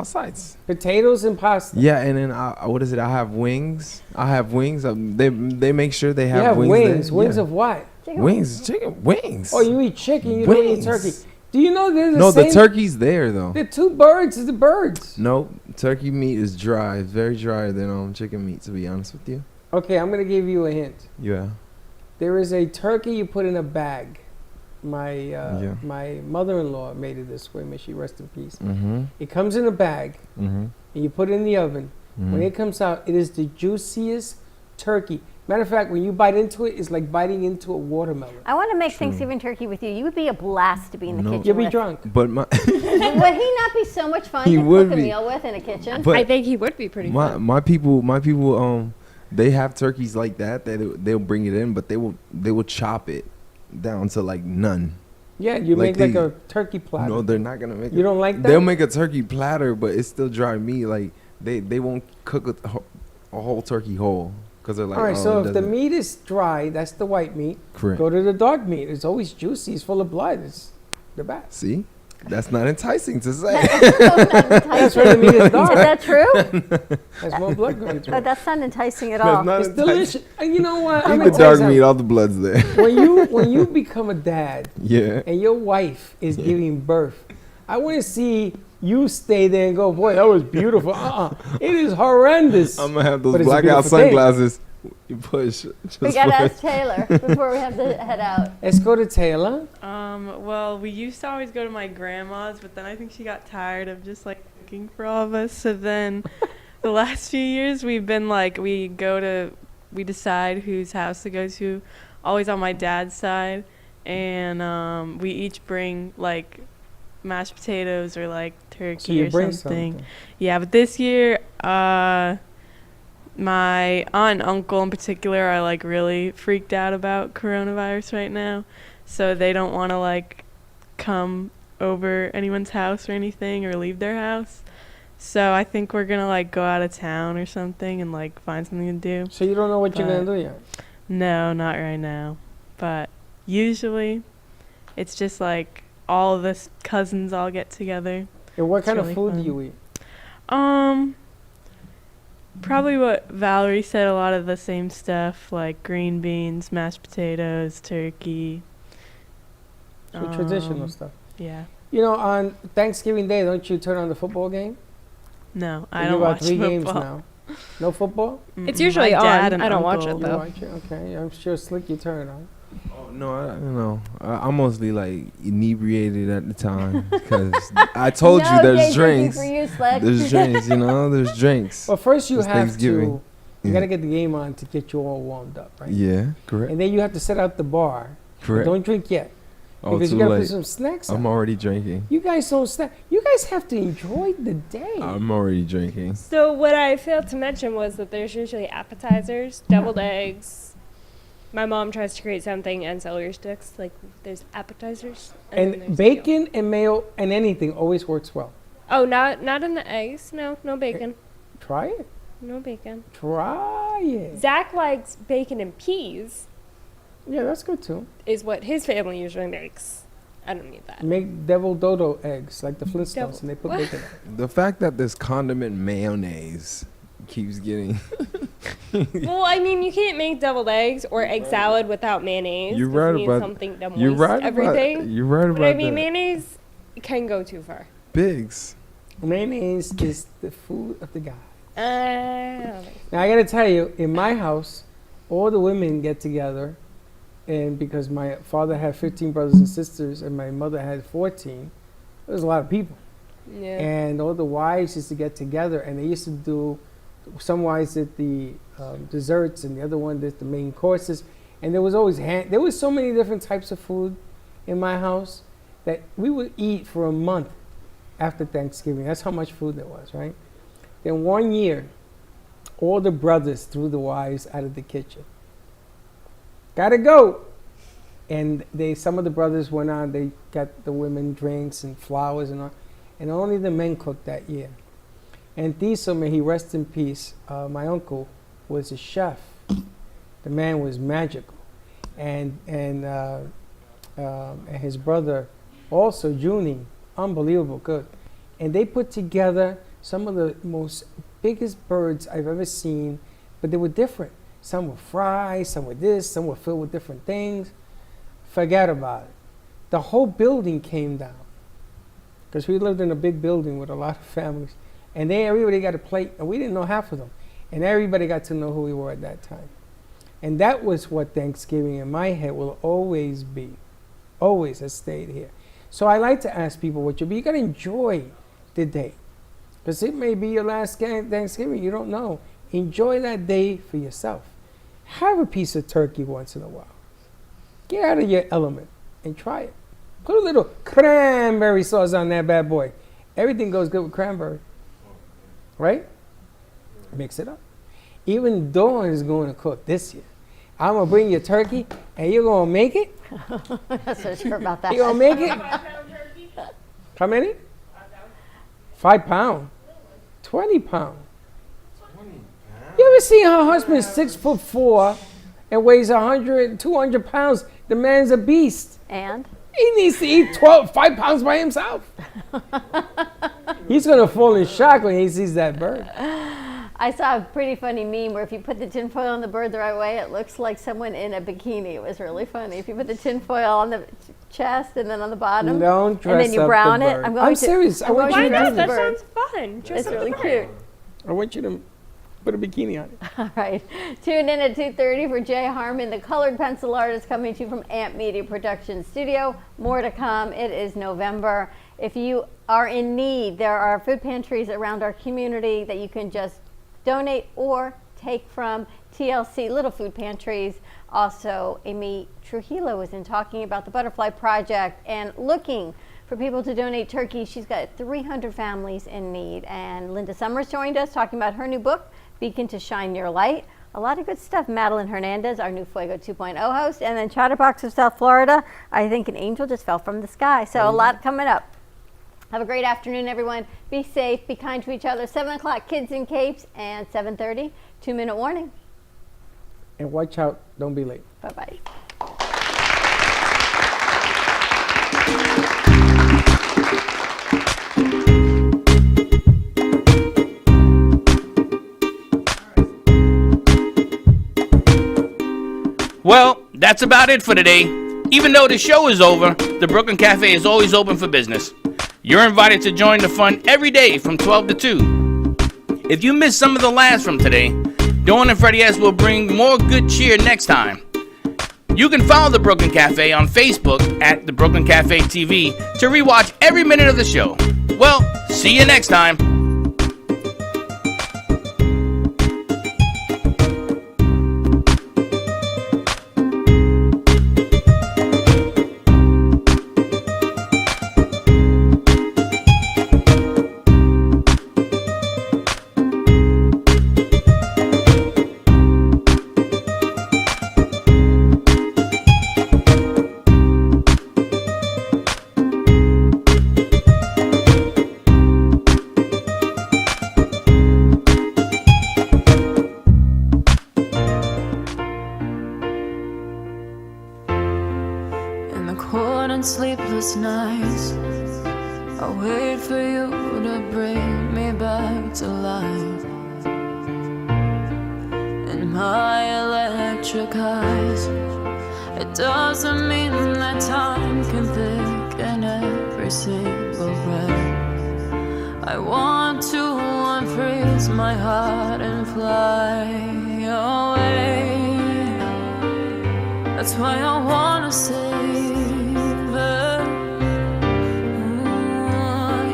sides. Potatoes and pasta. Yeah, and then what is it? I have wings. They make sure they You have have wings. wings. there. Wings Yeah. of what? Chicken wings. Oh, you eat chicken. You don't eat Wings. turkey. Do you know they're the No, same? the turkey's there though. The two birds is the birds. Nope, turkey meat is dry. It's very drier than chicken meat. To be honest with you. Okay, I'm gonna give you a hint. Yeah. There is a turkey you put in a bag. My Yeah. my mother-in-law made it this way. May she rest in peace. Mhm. It comes in a bag, Mhm. and you put it in the oven. When Mhm. it comes out, it is the juiciest turkey. Matter of fact, when you bite into it, it's like biting into a watermelon. I want to make Thanksgiving turkey with you. You would be a blast to be in the kitchen You'll be with. drunk. But my Would he not be so much fun He to would cook a be. meal with in a kitchen? But I think he would be pretty fun. my people they have turkeys like that they'll bring it in, but they will chop it down to like none. Yeah, you Like make like they- a turkey platter. No, they're not gonna make it. You don't like that? They'll make a turkey platter, but it's still dry meat. Like they won't cook a whole turkey whole because they're like. All right, oh, so it if the doesn't- meat is dry, that's the white meat. Correct. Go to the dark meat. It's always juicy. It's full of blood. It's the best. See, that's not enticing to say. That's why the meat is dark. Is that true? There's more blood going through. But that's not enticing at That's all. not It's enticing. delicious. And you know what? I'm Eat gonna the tell you dark meat, something. all the blood's there. When you become a dad, Yeah. and your wife is giving birth, I want to see you stay there and go, boy, that was beautiful. It is horrendous. I'm gonna have But those it's a blackout beautiful thing. sunglasses. You push. We Just got to push. ask Taylor before we have to head out. Let's go to Taylor. Well, we used to always go to my grandma's, but then I think she got tired of just like cooking for all of us. So then the last few years we've been like, we decide whose house to go to, always on my dad's side. And we each bring like mashed potatoes or like turkey you or bring something. something. Yeah, but this year, my aunt and uncle in particular are like really freaked out about coronavirus right now. So they don't want to like come over anyone's house or anything or leave their house. So I think we're going to like go out of town or something and like find something to do. So you don't know what you're going to do yet? No, not right now. But usually it's just like all of us cousins all get together. And what It's kind really of food fun. do you eat? Probably what Valerie said, a lot of the same stuff, like green beans, mashed potatoes, turkey. So traditional stuff. Yeah. You know, on Thanksgiving Day, don't you turn on the football game? No, I You don't got watch 3 games football. now. No football? It's usually My dad on. and I don't watch uncle. it You though. watch it? Okay, I'm sure Slick you turn it on. Oh, no, I don't know. I'm mostly like inebriated at the time because I told No you there's day drinking drinks. for you, Slick. There's drinks, there's drinks. Well, first you It's have to, Thanksgiving. you Yeah. got to get the game on to get you all warmed up, right? Yeah, correct. And then you have to set out the bar. But Correct. don't drink yet. Oh, Because too you got to late. put some snacks I'm out. already drinking. You guys don't snack. You guys have to enjoy the day. I'm already drinking. So what I failed to mention was that there's usually appetizers, deviled eggs. My mom tries to create something and celery sticks. Like there's appetizers. then And there's bacon and mayo and anything always works well. Oh, not in the eggs. No bacon. Try it. No bacon. Try it. Zach likes bacon and peas. Yeah, that's good too. Is what his family usually makes. I don't need that. Make devil dodo eggs like the Flintstones, Devil- and they put what? bacon. in it. The fact that this condiment mayonnaise keeps getting. Well, I mean, you can't make deviled eggs or egg salad without mayonnaise. You're 'cause right you need about- something to you're moist right about- everything. you're right But I about mean, that. mayonnaise can go too far. Biggs. Mayonnaise is the food of the guy. I don't think Now I gotta tell you, in my house, all the women get together, and because my father had 15 brothers and sisters, and my mother had 14, there was a lot of people. Yeah. And all the wives used to get together, and they used to do. Some wives did the desserts, and the other one did the main courses. And there was always there was so many different types of food in my house that we would eat for a month after Thanksgiving. That's how much food there was, right? Then one year, all the brothers threw the wives out of the kitchen. Gotta go. And some of the brothers went on, they got the women drinks and flowers and all, and only the men cooked that year. And Tiso, may he rest in peace, my uncle was a chef. The man was magical. And his brother, also Junie, unbelievable good. And they put together some of the most biggest birds I've ever seen, but they were different. Some were fried, some were this, some were filled with different things. Forget about it. The whole building came down. Because we lived in a big building with a lot of families. And everybody got a plate, and we didn't know half of them. And everybody got to know who we were at that time. And that was what Thanksgiving in my head will always be. Always has stayed here. So I like to ask people what you got to enjoy the day. Because it may be your last Thanksgiving, you don't know. Enjoy that day for yourself. Have a piece of turkey once in a while. Get out of your element and try it. Put a little cranberry sauce on that bad boy. Everything goes good with cranberry. Right? Mix it up. Even Dawn is going to cook this year. I'm going to bring you turkey, and you're going to make it? Not so sure about that. You going to make it? How many? 5 pounds. 20 pounds. You ever see her husband 6'4" and weighs 100, 200 pounds? The man's a beast. And? He needs to eat 5 pounds by himself. He's going to fall in shock when he sees that bird. I saw a pretty funny meme where if you put the tinfoil on the bird the right way, it looks like someone in a bikini. It was really funny. If you put the tinfoil on the chest and then on the bottom, Don't dress and then you up brown the it. bird. I'm going I'm to, serious. I I'm want going you to to dress do the that. bird. That sounds fun. Dress It's up really the cute. I want you to put a bikini on it. All right. Tune in at 2:30 for Jay Harmon, the colored pencil artist, coming to you from Amp Media Production Studio. More to come. It is November. If you are in need, there are food pantries around our community that you can just donate or take from. TLC Little Food Pantries. Also, Amy Trujillo was in talking about the Butterfly Project and looking for people to donate turkey. She's got 300 families in need. And Linda Summers joined us talking about her new book, Beacon to Shine Your Light. A lot of good stuff. Madeline Hernandez, our new Fuego 2.0 host. And then Chatterbox of South Florida. I think an angel just fell from the sky. So a lot coming up. Have a great afternoon, everyone. Be safe. Be kind to each other. 7 o'clock, Kids in Capes. And 7:30, 2-minute warning. And watch out. Don't be late. Bye-bye. Well, that's about it for today. Even though the show is over, the Brooklyn Cafe is always open for business. You're invited to join the fun every day from 12 to 2. If you missed some of the laughs from today, Dawn and Freddie S. will bring more good cheer next time. You can follow the Brooklyn Cafe on Facebook at the Brooklyn Cafe TV to rewatch every minute of the show. Well, see you next time. endless nights. I'll wait for you to bring me back to life. In my electric eyes, it doesn't mean that time can pick in every single breath. I want to unfreeze my heart and fly away. That's why I wanna save her.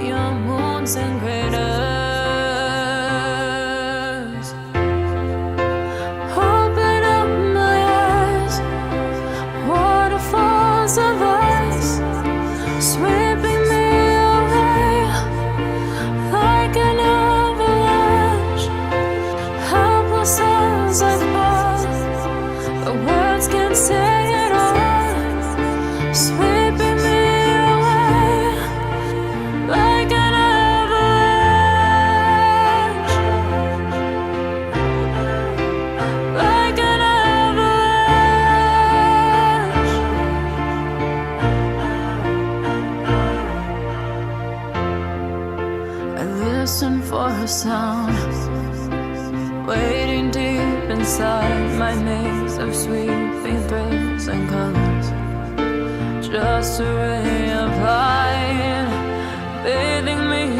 Your moons and craters. Open up my eyes, waterfalls of ice, sweeping me away like an avalanche. Helpless as I fall, the words can't say it all, sweeping me away like an avalanche, like an avalanche. I listen for a sound, waiting deep inside my maze of sweeping thrills and colors, just a ray of light.